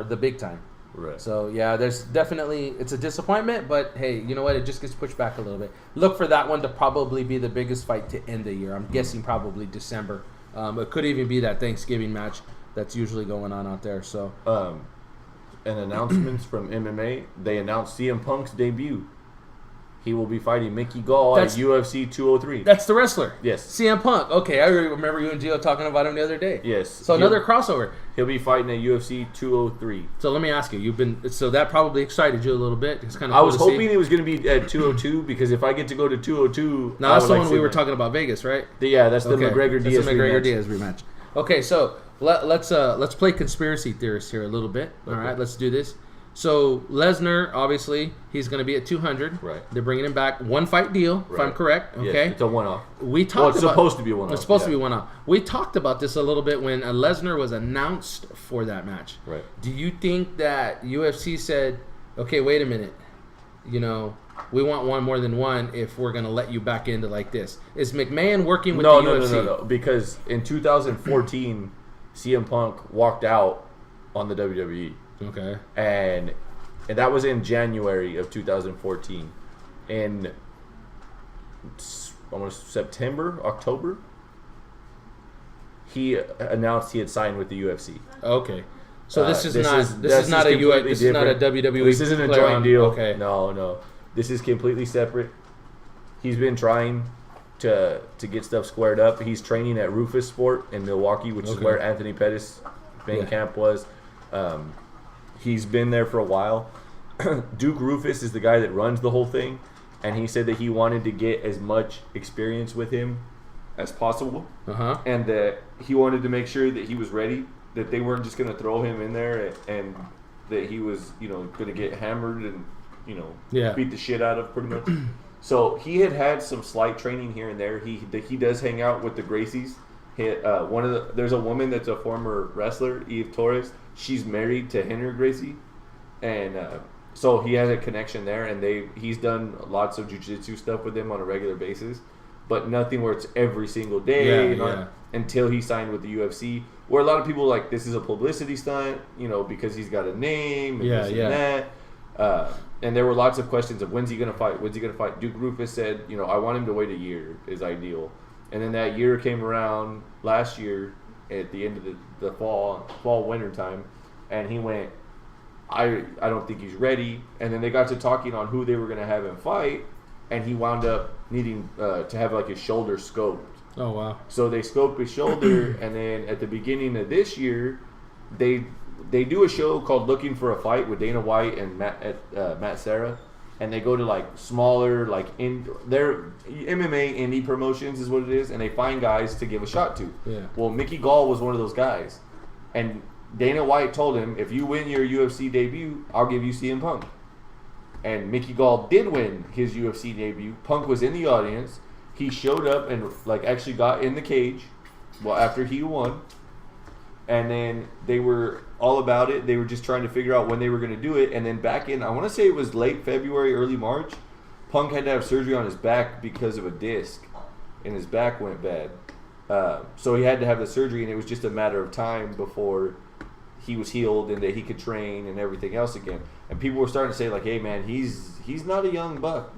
the big time. Right. So, yeah, there's definitely, it's a disappointment, but hey, you know what? It just gets pushed back a little bit. Look for that one to probably be the biggest fight to end the year. I'm guessing probably December. It could even be that Thanksgiving match that's usually going on out there. So, and announcements from MMA, they announced CM Punk's debut. He will be fighting Mickey Gall at UFC 203. That's the wrestler. Yes. CM Punk. Okay, I remember you and Gio talking about him the other day. Yes. So another crossover. He'll be fighting at UFC 203. So let me ask you, so that probably excited you a little bit. It's kind of I was hoping it was going to be at 202 because if I get to go to 202, now that's the one we were talking about, Vegas, right? Yeah, that's the McGregor-Diaz rematch. Okay, so let's play conspiracy theorists here a little bit. All right, let's do this. So Lesnar, obviously, he's going to be at 200. Right. They're bringing him back. One fight deal, if I'm correct. Okay. Yes, it's a one-off. It's supposed to be a one-off. It's supposed to be one-off. We talked about this a little bit when Lesnar was announced for that match. Right. Do you think that UFC said, okay, wait a minute, we want one more than one if we're going to let you back into like this? Is McMahon working with the UFC? No. Because in 2014, CM Punk walked out on the WWE. Okay. And that was in January of 2014. In almost September, October, he announced he had signed with the UFC. Okay. So this is not a WWE. This isn't a joint deal. Okay. No. This is completely separate. He's been trying to get stuff squared up. He's training at Rufus Sport in Milwaukee, which is where Anthony Pettis main camp was. He's been there for a while. Duke Rufus is the guy that runs the whole thing, and he said that he wanted to get as much experience with him as possible, and that he wanted to make sure that he was ready, that they weren't just going to throw him in there, and that he was, going to get hammered and, beat the shit out of pretty much. So he had some slight training here and there. He does hang out with the Gracies. There's a woman that's a former wrestler, Eve Torres. She's married to Henry Gracie, and so he has a connection there, and he's done lots of jiu-jitsu stuff with him on a regular basis, but nothing where it's every single day. Until he signed with the UFC, where a lot of people like this is a publicity stunt, because he's got a name and this and that. And there were lots of questions of when's he gonna fight? When's he gonna fight? Duke Roufus said, I want him to wait a year is ideal. And then that year came around last year at the end of the fall winter time, and he went, I don't think he's ready. And then they got to talking on who they were gonna have him fight, and he wound up needing to have like his shoulder scoped. Oh wow! So they scoped his shoulder, and then at the beginning of this year, they do a show called Looking for a Fight with Dana White and Matt Serra, and they go to like smaller their MMA indie promotions is what it is, and they find guys to give a shot to. Yeah. Well, Mickey Gall was one of those guys, and Dana White told him, if you win your UFC debut, I'll give you CM Punk. And Mickey Gall did win his UFC debut. Punk was in the audience. He showed up and actually got in the cage. Well, after he won, and then they were all about it. They were just trying to figure out when they were going to do it. And then back in, I want to say it was late February, early March, Punk had to have surgery on his back because of a disc, and his back went bad. So he had to have the surgery, and it was just a matter of time before he was healed and that he could train and everything else again. And people were starting to say hey man, he's not a young buck,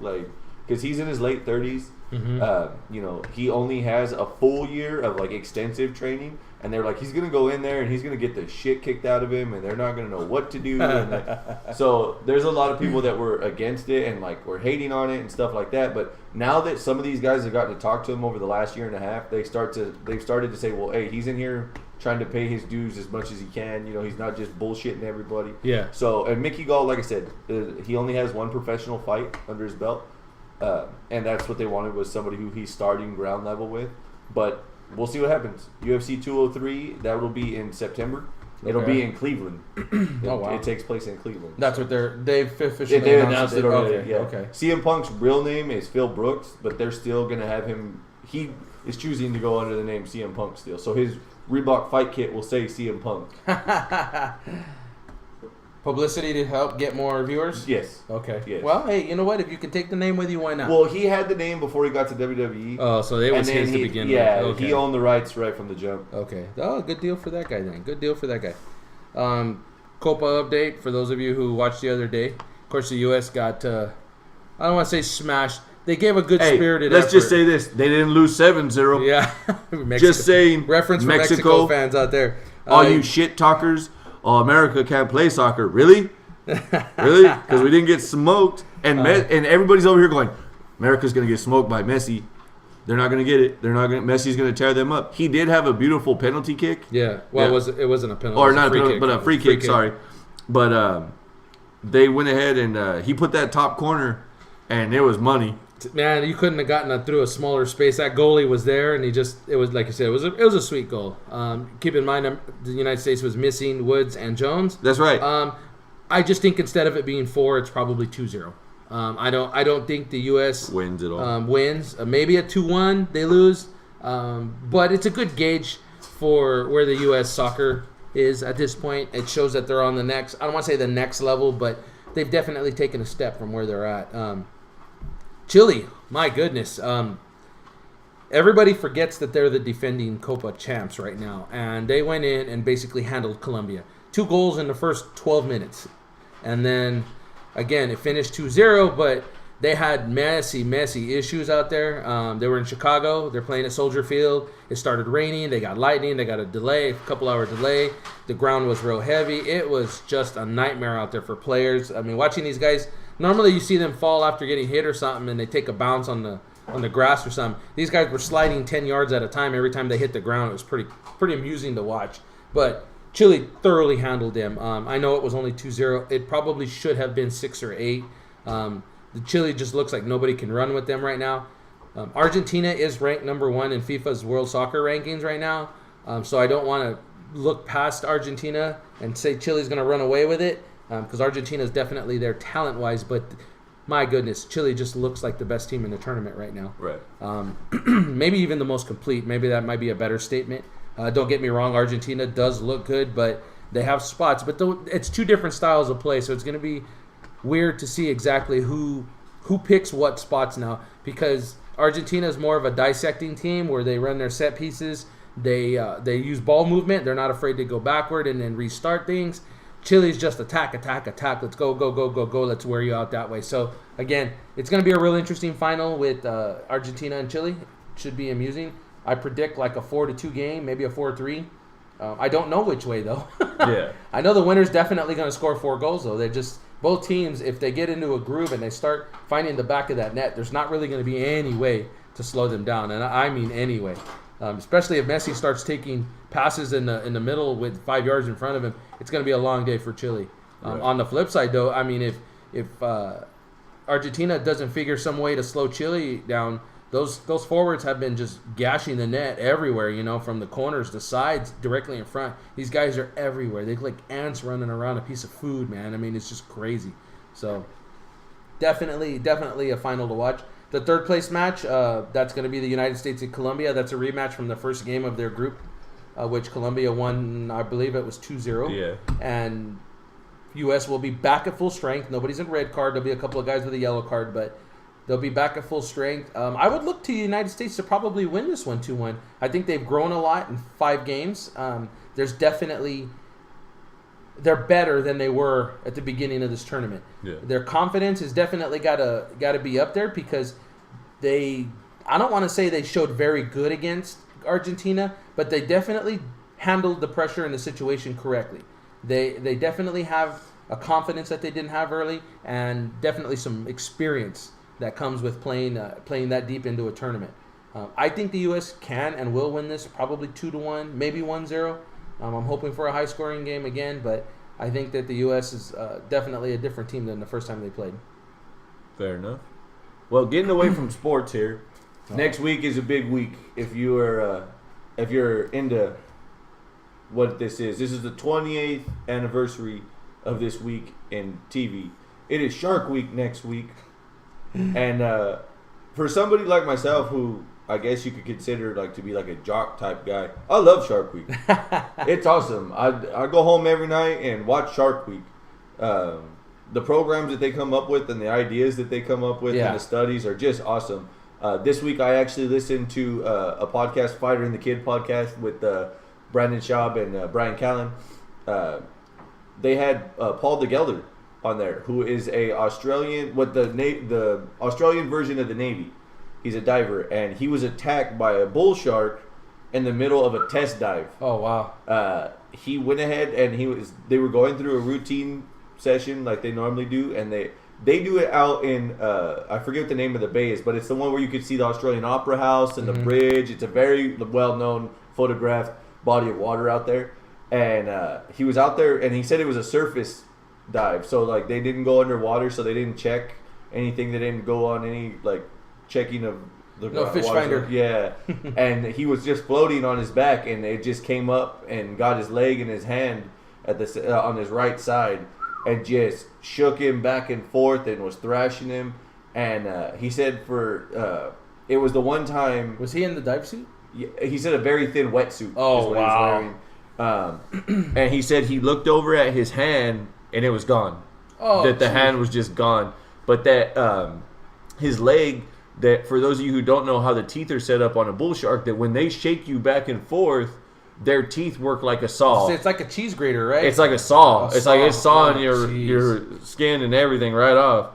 because he's in his late 30s. Mm-hmm. He only has a full year of extensive training, and they're he's gonna go in there and he's gonna get the shit kicked out of him, and they're not gonna know what to do. And so there's a lot of people that were against it and were hating on it and stuff like that. But now that some of these guys have gotten to talk to him over the last year and a half, they've started to say, well, hey, he's in here trying to pay his dues as much as he can. He's not just bullshitting everybody. Yeah. So, and Mickey Gall, like I said, he only has one professional fight under his belt. And that's what they wanted, was somebody who he's starting ground level with. But we'll see what happens. UFC 203, that will be in September. It'll be in Cleveland. Oh, wow. It takes place in Cleveland. That's what they've officially they announced it already. Okay. Yeah. Okay. CM Punk's real name is Phil Brooks, but they're still going to have him. He is choosing to go under the name CM Punk still. So his Reebok fight kit will say CM Punk. Publicity to help get more viewers? Yes. Okay. Yes. Well, hey, you know what? If you can take the name with you, why not? Well, he had the name before he got to WWE. Oh, so it was his to begin with. Yeah, okay. He owned the rights right from the jump. Okay. Oh, good deal for that guy then. Good deal for that guy. Copa update for those of you who watched the other day. Of course, the U.S. got, I don't want to say smashed. They gave a good spirited let's effort. just say this. They didn't lose 7-0. Yeah. Just saying. Reference for Mexico fans out there. All you shit talkers. Oh, America can't play soccer. Really? Really? Because we didn't get smoked. And and everybody's over here going, America's going to get smoked by Messi. They're not going to get it. Messi's going to tear them up. He did have a beautiful penalty kick. Yeah. Well, it wasn't a penalty. Or not a penalty, but a free kick, sorry. But they went ahead and he put that top corner, and it was money. Man, you couldn't have gotten through a smaller space. That goalie was there, and it was like you said, it was a sweet goal. Keep in mind, the United States was missing Woods and Jones. That's right. I just think instead of it being 4, it's probably 2-0. I don't think the U.S. wins at all. Wins. Maybe a 2-1 they lose, but it's a good gauge for where the U.S. soccer is at this point. It shows that they're on the next. I don't want to say the next level, but they've definitely taken a step from where they're at. Chile, my goodness. Everybody forgets that they're the defending Copa champs right now, and they went in and basically handled Colombia. 2 goals in the first 12 minutes. And then, again, it finished 2-0, but they had messy issues out there. They were in Chicago. They're playing at Soldier Field. It started raining. They got lightning. They got a couple-hour delay. The ground was real heavy. It was just a nightmare out there for players. I mean, watching these guys, normally you see them fall after getting hit or something, and they take a bounce on the grass or something. These guys were sliding 10 yards at a time every time they hit the ground. It was pretty amusing to watch. But Chile thoroughly handled them. I know it was only 2-0. It probably should have been 6 or 8. The Chile just looks like nobody can run with them right now. Argentina is ranked number 1 in FIFA's World Soccer rankings right now. So I don't want to look past Argentina and say Chile's going to run away with it, because Argentina is definitely there talent-wise. But my goodness, Chile just looks like the best team in the tournament right now. Right. Maybe even the most complete. Maybe that might be a better statement. Don't get me wrong, Argentina does look good, but They have spots, but it's two different styles of play, so it's going to be weird to see exactly who picks what spots now, because Argentina is more of a dissecting team where they run their set pieces. They use ball movement. They're not afraid to go backward and then restart things. Chile's just attack. Let's go. Let's wear you out that way. So, again, it's going to be a real interesting final with Argentina and Chile. Should be amusing. I predict like a 4-2 game, maybe a 4-3. I don't know which way, though. Yeah. I know the winner's definitely going to score 4 goals, though. They're just, both teams, if they get into a groove and they start finding the back of that net, there's not really going to be any way to slow them down. And I mean any way. Especially if Messi starts taking passes in the middle with 5 yards in front of him, it's going to be a long day for Chile. Right. On the flip side, though, I mean, if Argentina doesn't figure some way to slow Chile down, those forwards have been just gashing the net everywhere, from the corners, the sides, directly in front. These guys are everywhere. They look like ants running around a piece of food, man. I mean, it's just crazy. So definitely a final to watch. The third place match, that's going to be the United States and Colombia. That's a rematch from the first game of their group, which Colombia won, I believe it was 2-0. Yeah. And U.S. will be back at full strength. Nobody's in red card. There'll be a couple of guys with a yellow card, but they'll be back at full strength. I would look to the United States to probably win this one 2-1. I think they've grown a lot in 5 games. They're better than they were at the beginning of this tournament. Yeah. Their confidence has definitely got to be up there, because I don't want to say they showed very good against Argentina, but they definitely handled the pressure and the situation correctly. They definitely have a confidence that they didn't have early, and definitely some experience that comes with playing that deep into a tournament. I think the U.S. can and will win this, probably 2-1, maybe 1-0. I'm hoping for a high-scoring game again, but I think that the U.S. is definitely a different team than the first time they played. Fair enough. Well, getting away from sports here, next week is a big week. If you're into what this is the 28th anniversary of this week in TV. It is Shark Week next week, and for somebody like myself who I guess you could consider like to be like a jock type guy, I love Shark Week. It's awesome. I go home every night and watch Shark Week. The programs that they come up with and the ideas that they come up with and the studies are just awesome. This week I actually listened to a podcast, Fighter and the Kid podcast, with Brandon Schaub and Brian Callen. They had Paul de Gelder on there, who is a Australian, the Australian version of the Navy. He's a diver, and he was attacked by a bull shark in the middle of a test dive. Oh wow! He went ahead and they were going through a routine session like they normally do, and they do it out in I forget what the name of the bay is, but it's the one where you could see the Australian Opera House and the bridge. It's a very well-known photographed body of water out there, and he was out there, and he said it was a surface dive, so like they didn't go underwater, so they didn't check anything. They didn't go on any like checking of the fish finder. Yeah, and he was just floating on his back, and it just came up and got his leg in his hand at on his right side, and just shook him back and forth and was thrashing him. And he said it was the one time. Was he in the dive suit? He said a very thin wetsuit. Oh, is what wow. He was wearing. And he said he looked over at his hand and it was gone. Oh, that the hand was just gone, but that his leg. That for those of you who don't know how the teeth are set up on a bull shark, that when they shake you back and forth, their teeth work like a saw. It's like a cheese grater, right? It's like a saw. Like it's sawing geez. your skin and everything right off.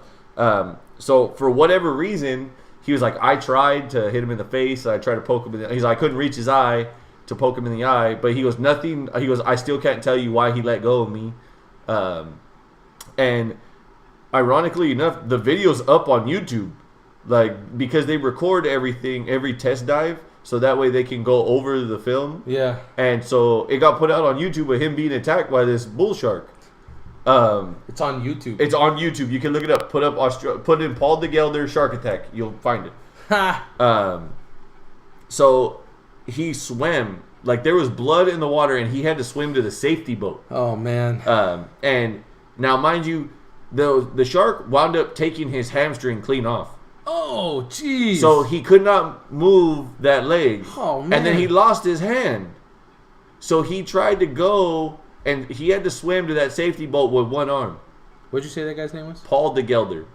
So for whatever reason, he was like, I tried to hit him in the face. I tried to poke him in the. He's like, I couldn't reach his eye to poke him in the eye, but he goes nothing. He goes, I still can't tell you why he let go of me. And ironically enough, the video's up on YouTube. Like, because they record everything, every test dive, so that way they can go over the film. Yeah. And so it got put out on YouTube of him being attacked by this bull shark. It's on YouTube. It's on YouTube. You can look it up. Put in Paul de Gelder shark attack. You'll find it. Ha! So he swam. Like, there was blood in the water, and he had to swim to the safety boat. Oh, man. And now, mind you, the shark wound up taking his hamstring clean off. Oh, jeez. So he could not move that leg. Oh, man. And then he lost his hand. So he tried to go and he had to swim to that safety boat with one arm. What'd you say that guy's name was? Paul de Gelder.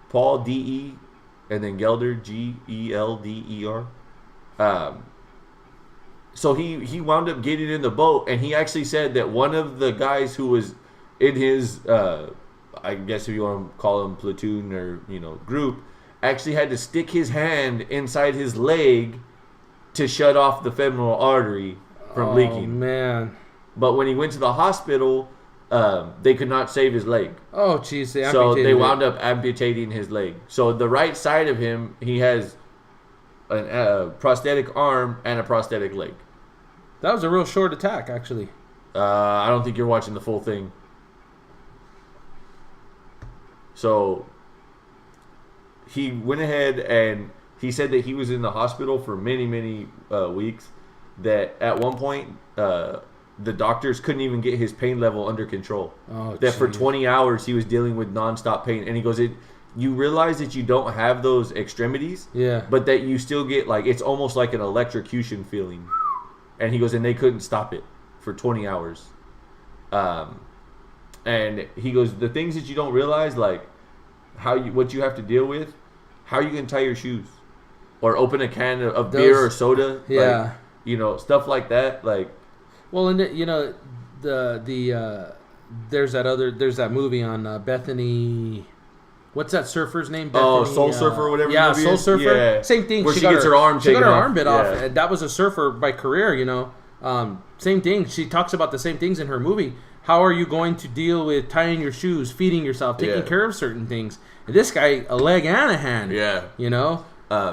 Paul D-E and then Gelder, Gelder. So he wound up getting in the boat, and he actually said that one of the guys who was in his, I guess if you want to call him platoon or group, actually had to stick his hand inside his leg to shut off the femoral artery from leaking. Oh man! But when he went to the hospital, they could not save his leg. Oh jeez, so they wound up amputating his leg. So the right side of him, he has a prosthetic arm and a prosthetic leg. That was a real short attack, actually. I don't think you're watching the full thing. So he went ahead and he said that he was in the hospital for many, many weeks. That at one point, the doctors couldn't even get his pain level under control. Oh, that for 20 hours he was dealing with nonstop pain. And he goes, you realize that you don't have those extremities, yeah, but that you still get it's almost like an electrocution feeling. And he goes, and they couldn't stop it for 20 hours. And he goes, the things that you don't realize, like what you have to deal with, how you can tie your shoes, or open a can of beer or soda, yeah, stuff like that, like. Well, and there's that movie on Bethany. What's that surfer's name? Bethany, Soul Surfer or whatever. Yeah, Soul Surfer. Yeah. Same thing. Where she gets her arm taken off. She got her arm bit off. Yeah. And that was a surfer by career, Same thing. She talks about the same things in her movie. How are you going to deal with tying your shoes, feeding yourself, taking care of certain things? And this guy, a leg and a hand. Yeah.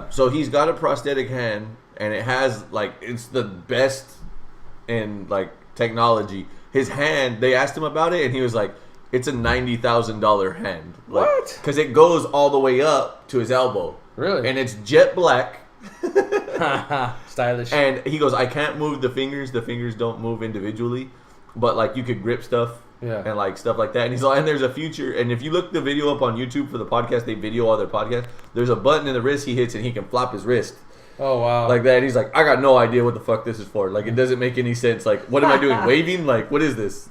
So he's got a prosthetic hand, and it has, it's the best in, technology. His hand, they asked him about it, and he was like, it's a $90,000 hand. What? Because it goes all the way up to his elbow. Really? And it's jet black. Stylish. And he goes, I can't move the fingers. The fingers don't move individually. But, you could grip stuff. Yeah. And, stuff like that. And he's like, and there's a future. And if you look the video up on YouTube for the podcast, they video all their podcasts. There's a button in the wrist he hits, and he can flop his wrist. Oh, wow. Like that. And he's like, I got no idea what the fuck this is for. It doesn't make any sense. What am I doing? Waving? What is this?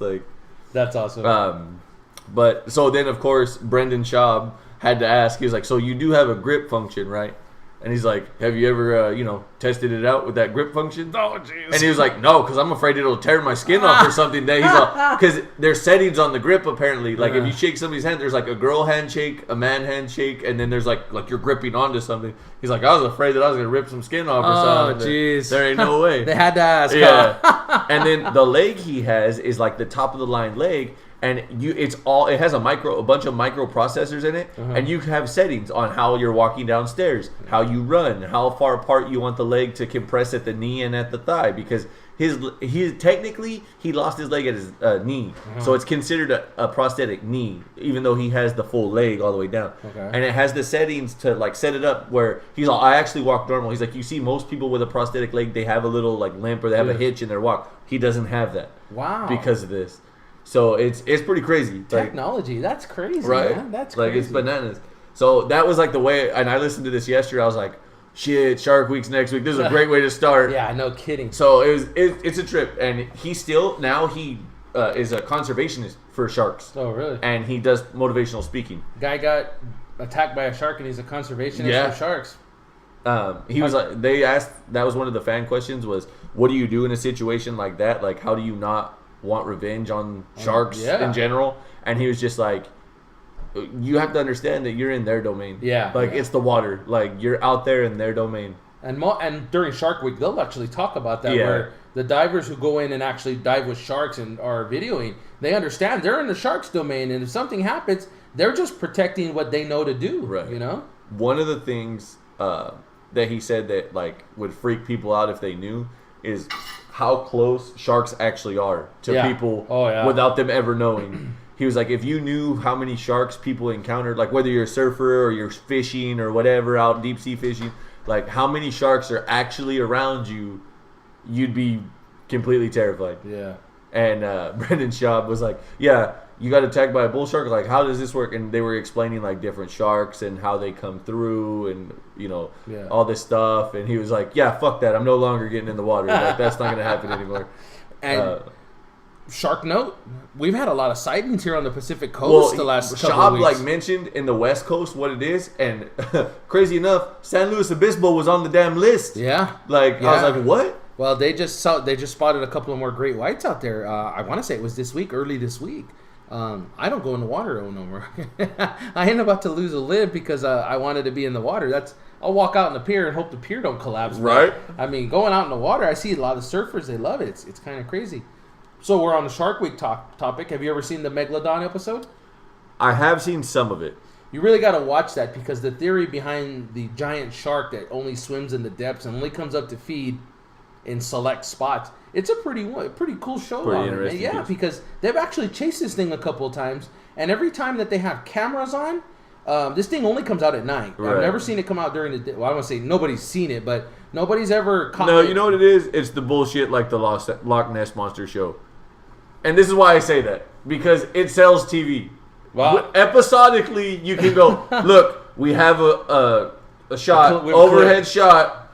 That's awesome. But so then, of course, Brendan Schaub had to ask. He was like, so you do have a grip function, right? And he's like, have you ever, tested it out with that grip function? Oh, jeez. And he was like, no, because I'm afraid it'll tear my skin off or something. He's like, because there's settings on the grip, apparently. If you shake somebody's hand, there's a girl handshake, a man handshake, and then there's like you're gripping onto something. He's like, I was afraid that I was going to rip some skin off or something. Oh, jeez. There ain't no way. They had to ask. Yeah. And then the leg he has is the top of the line leg. And it has a bunch of microprocessors in it, and you have settings on how you're walking downstairs, how you run, how far apart you want the leg to compress at the knee and at the thigh, because technically he lost his leg at his knee, so it's considered a prosthetic knee, even though he has the full leg all the way down. Okay. And it has the settings to set it up where he's like, I actually walk normal. He's like, you see most people with a prosthetic leg, they have a little limp or they have a hitch in their walk. He doesn't have that. Wow. Because of this. So it's pretty crazy. Technology, that's crazy, right? man. That's crazy. It's bananas. So that was the way, and I listened to this yesterday. I was like, shit, Shark Week's next week. This is a great way to start. Yeah, no kidding. So it's a trip, and he is a conservationist for sharks. Oh, really? And he does motivational speaking. Guy got attacked by a shark, and he's a conservationist for sharks. He was they asked, that was one of the fan questions was, what do you do in a situation like that? How do you not want revenge on sharks in general? And he was just like, you have to understand that you're in their domain. It's the water. You're out there in their domain. And during Shark Week, they'll actually talk about that, where the divers who go in and actually dive with sharks and are videoing, they understand they're in the shark's domain, and if something happens, they're just protecting what they know to do. Right. One of the things that he said that would freak people out if they knew is how close sharks actually are to people without them ever knowing. He was like, if you knew how many sharks people encountered, whether you're a surfer or you're fishing or whatever, out deep sea fishing, how many sharks are actually around you, you'd be completely terrified. Yeah. And Brendan Schaub was like, yeah, you got attacked by a bull shark. How does this work? And they were explaining different sharks and how they come through and all this stuff. And he was like, yeah, fuck that. I'm no longer getting in the water. That's not going to happen anymore. And Shark note, we've had a lot of sightings here on the Pacific Coast the last couple of Shab weeks. like mentioned in the West Coast what it is, and crazy enough, San Luis Obispo was on the damn list. Yeah. Like I was like, what? Well, they just spotted a couple of more great whites out there. I want to say it was early this week. I don't go in the water no more. I ain't about to lose a lid because I wanted to be in the water. I'll walk out in the pier and hope the pier don't collapse. Right. But, I mean, going out in the water, I see a lot of surfers. They love it. It's kind of crazy. So we're on the Shark Week topic. Have you ever seen the Megalodon episode? I have seen some of it. You really got to watch that because the theory behind the giant shark that only swims in the depths and only comes up to feed in select spots. It's a pretty cool show. Pretty interesting. Yeah, because they've actually chased this thing a couple of times, and every time that they have cameras on, this thing only comes out at night. Right. I've never seen it come out during the day. Well, I don't want to say nobody's seen it, but nobody's ever caught No, it. you know what it is? It's the bullshit like the Loch Ness Monster show. And this is why I say that. Because it sells TV. Wow. Episodically, you can go, look, we have a shot, We've overhead shot,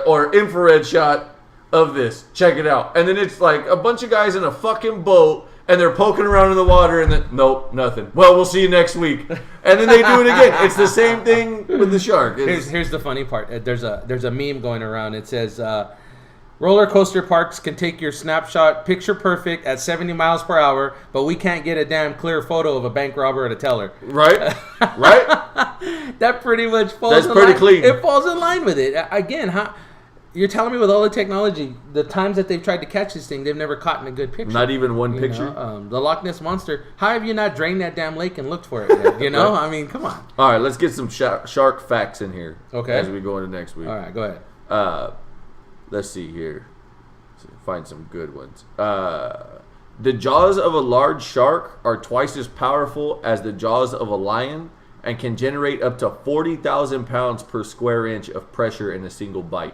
or infrared shot of this. Check it out. And then it's like a bunch of guys in a fucking boat, and they're poking around in the water, and then, nope, nothing. Well, we'll see you next week. And then they do it again. It's the same thing with the shark. Here's the funny part. There's a meme going around. It says, roller coaster parks can take your snapshot picture perfect at 70 miles per hour, but we can't get a damn clear photo of a bank robber at a teller. Right? Right? That pretty much falls That's in pretty line. clean. It falls in line with it. Again, you're telling me with all the technology, the times that they've tried to catch this thing, they've never caught in a good picture. Not even one You picture? know, the Loch Ness Monster. How have you not drained that damn lake and looked for it yet? You know? I mean, come on. All right, let's get some shark facts in here. Okay. As we go into next week. All right, go ahead. Let's see here. Find some good ones. The jaws of a large shark are twice as powerful as the jaws of a lion and can generate up to 40,000 pounds per square inch of pressure in a single bite.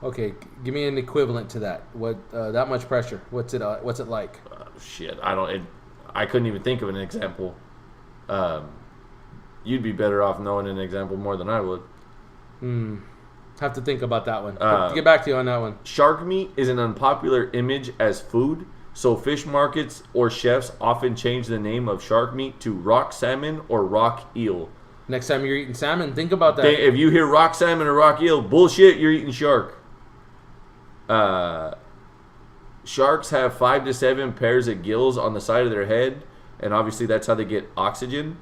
Okay, give me an equivalent to that. What that much pressure? What's it like? Shit, I couldn't even think of an example. You'd be better off knowing an example more than I would. Have to think about that one. Get back to you on that one. Shark meat is an unpopular image as food, so fish markets or chefs often change the name of shark meat to rock salmon or rock eel. Next time you're eating salmon, think about that. If you hear rock salmon or rock eel, bullshit, you're eating shark. Sharks have 5 to 7 pairs of gills on the side of their head, and obviously that's how they get oxygen.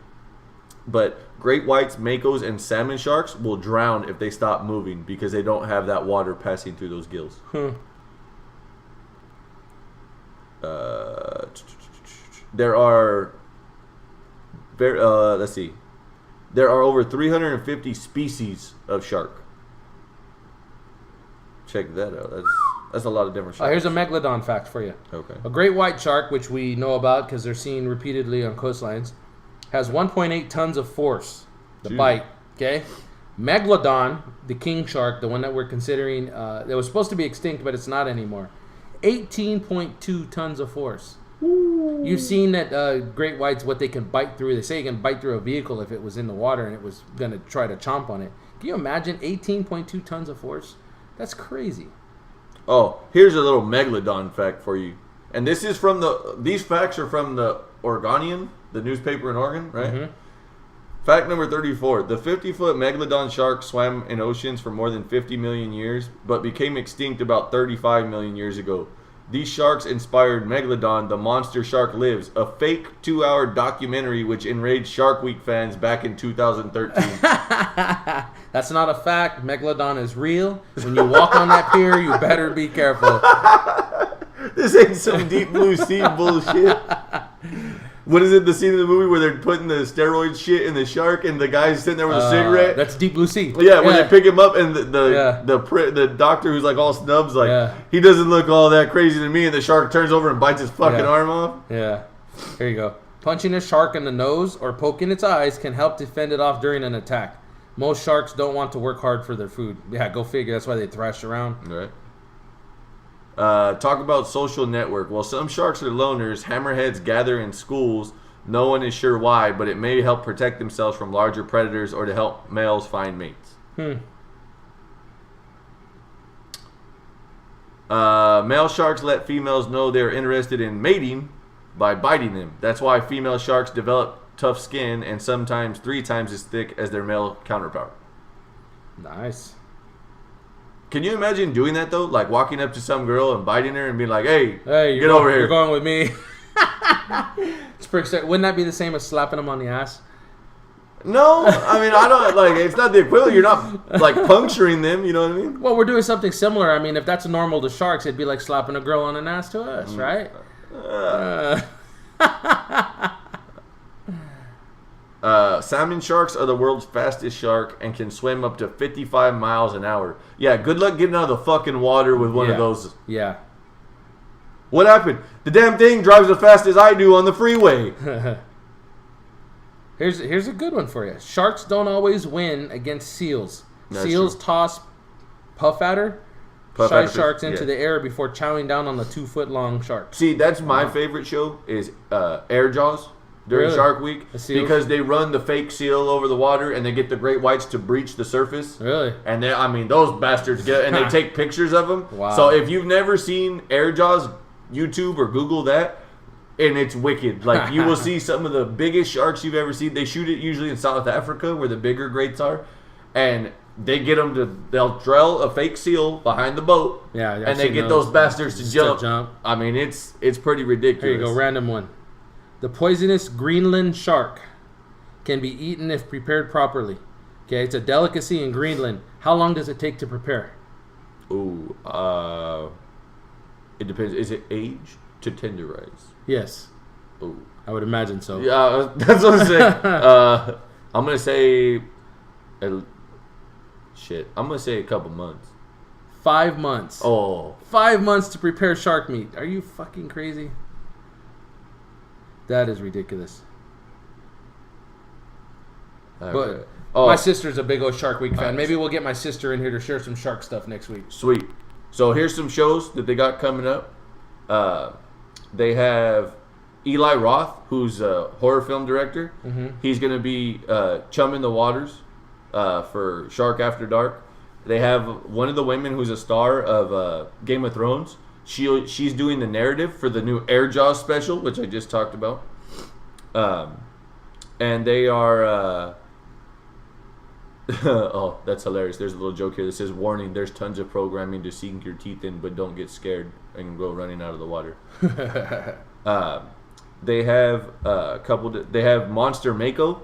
But great whites, makos, and salmon sharks will drown if they stop moving because they don't have that water passing through those gills. There are, let's see, there are over 350 species of shark. Check that out. That's a lot of different sharks. Here's a megalodon fact for you. Okay. A great white shark, which we know about because they're seen repeatedly on coastlines, has 1.8 tons of force. The Jeez. bite. Okay. Megalodon, the king shark, the one that we're considering, that was supposed to be extinct, but it's not anymore. 18.2 tons of force. Ooh. You've seen that great whites, what they can bite through. They say you can bite through a vehicle if it was in the water and it was going to try to chomp on it. Can you imagine 18.2 tons of force? That's crazy. Oh, here's a little megalodon fact for you. And this is from these facts are from the Oregonian, the newspaper in Oregon, right? Mm-hmm. Fact number 34. The 50-foot megalodon shark swam in oceans for more than 50 million years, but became extinct about 35 million years ago. These sharks inspired Megalodon, The Monster Shark Lives, a fake 2-hour documentary which enraged Shark Week fans back in 2013. That's not a fact. Megalodon is real. When you walk on that pier, you better be careful. This ain't some Deep Blue Sea bullshit. What is it, the scene in the movie where they're putting the steroid shit in the shark and the guy's sitting there with a cigarette? That's Deep Blue Sea. Yeah, when they pick him up and the doctor who's like all snubs, like, he doesn't look all that crazy to me, and the shark turns over and bites his fucking arm off. Yeah. Here you go. Punching a shark in the nose or poking its eyes can help defend it off during an attack. Most sharks don't want to work hard for their food. Yeah, go figure. That's why they thrash around. Right. Talk about social network. While some sharks are loners, hammerheads gather in schools. No one is sure why, but it may help protect themselves from larger predators or to help males find mates. Male sharks let females know they're interested in mating by biting them. That's why female sharks develop tough skin and sometimes 3 times as thick as their male counterpart. Nice. Can you imagine doing that though? Like walking up to some girl and biting her and being like, "Hey, Get over here." You're going with me. It's pretty sick. Wouldn't that be the same as slapping them on the ass? No, I mean I don't like. It's not the equivalent. You're not like puncturing them. You know what I mean? Well, we're doing something similar. I mean, if that's normal to sharks, it'd be like slapping a girl on an ass to us, right? Salmon sharks are the world's fastest shark and can swim up to 55 miles an hour. Yeah, good luck getting out of the fucking water with one of those. Yeah. What happened? The damn thing drives as fast as I do on the freeway. Here's a good one for you. Sharks don't always win against seals. That's Seals true. toss puff adder, Puff shy adder, sharks into yeah. the air before chowing down on the 2-foot-long shark. See, that's my favorite show is Air Jaws during Really? Shark Week The seals? because they run the fake seal over the water and they get the great whites to breach the surface. Really? And they, I mean, those bastards get and they take pictures of them. Wow. So if you've never seen Air Jaws, YouTube or Google that, and it's wicked. Like you will see some of the biggest sharks you've ever seen. They shoot it usually in South Africa where the bigger greats are, and they get them to. They'll drill a fake seal behind the boat. Yeah, I've and they seen get those bastards to Just jump. to jump. I mean, it's pretty ridiculous. Here you go, random one. The poisonous Greenland shark can be eaten if prepared properly. Okay, it's a delicacy in Greenland. How long does it take to prepare? Ooh, it depends. Is it aged to tenderize? Yes, Ooh, I would imagine so. yeah, that's what I'm saying. I'm gonna say, shit. I'm gonna say a couple months. 5 months. Oh, 5 months to prepare shark meat. Are you fucking crazy? That is ridiculous. But okay. Oh, my sister's a big old Shark Week fan. Maybe we'll get my sister in here to share some shark stuff next week. sweet. So here's some shows that they got coming up. They have Eli Roth, who's a horror film director. Mm-hmm. He's going to be chumming the waters for Shark After Dark. They have one of the women who's a star of Game of Thrones. She's doing the narrative for the new Air Jaws special, which I just talked about. And they are... oh, that's hilarious. There's a little joke here that says, "Warning, there's tons of programming to sink your teeth in, but don't get scared and go running out of the water." They have a couple... They have Monster Mako.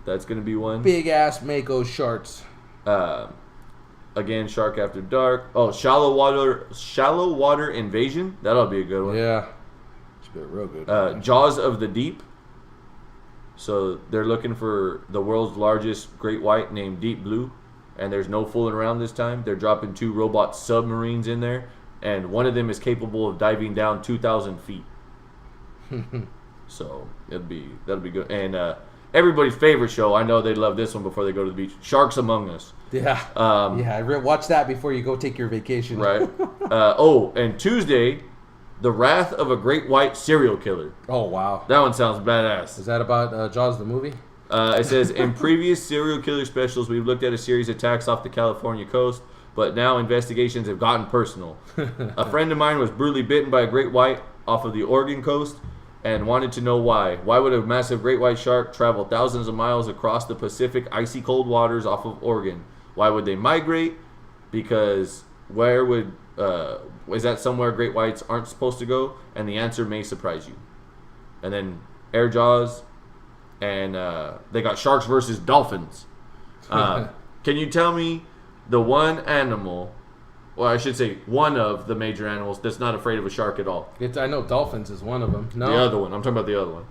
That's going to be one. Big ass Mako sharks. Again, Shark After Dark. Oh, Shallow Water Invasion. That'll be a good one. Yeah. It's been real good. Jaws of the Deep. So they're looking for the world's largest great white named Deep Blue, and there's no fooling around this time. They're dropping 2 robot submarines in there, and one of them is capable of diving down 2,000 feet. So that'll be good. And everybody's favorite show, I know they'd love this one before they go to the beach. Sharks Among Us. Yeah. Watch that before you go take your vacation. Right. And Tuesday, The Wrath of a Great White Serial Killer. Oh, wow. That one sounds badass. Is that about Jaws the movie? It says, in previous serial killer specials, we've looked at a series of attacks off the California coast, but now investigations have gotten personal. A friend of mine was brutally bitten by a great white off of the Oregon coast and wanted to know why. Why would a massive great white shark travel thousands of miles across the Pacific icy cold waters off of Oregon? Why would they migrate? Because where would... is that somewhere great whites aren't supposed to go? And the answer may surprise you. And then Air Jaws, and they got Sharks versus Dolphins. Can you tell me the one animal, or I should say one of the major animals that's not afraid of a shark at all? I know dolphins is one of them. No, The other one. I'm talking about the other one.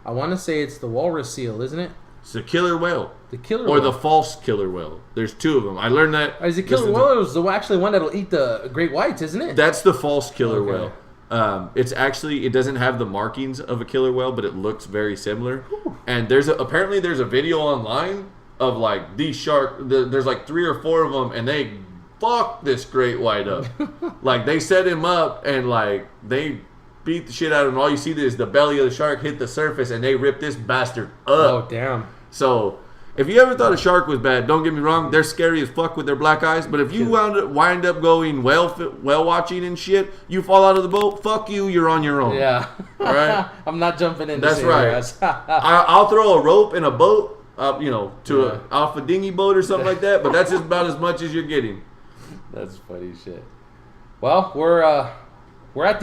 I want to say it's the walrus seal, isn't it? It's the killer whale. The killer Or whale. the false killer whale. There's 2 of them. I learned that. Is the killer whale is the actually one that'll eat the great whites, isn't it? That's the false killer Okay. whale. It's actually, it doesn't have the markings of a killer whale, but it looks very similar. And apparently there's a video online of like these there's like 3 or 4 of them, and they fuck this great white up. Like they set him up and like they beat the shit out of him. All you see is the belly of the shark hit the surface, and they rip this bastard up. Oh, damn. So If you ever thought a shark was bad, don't get me wrong, they're scary as fuck with their black eyes. But if you wind up going whale watching and shit, you fall out of the boat. Fuck you, you're on your own. Yeah. All right. I'm not jumping in. That's right. I'll throw a rope in a boat, off a dinghy boat or something like that. But that's just about as much as you're getting. That's funny shit. Well, we're at the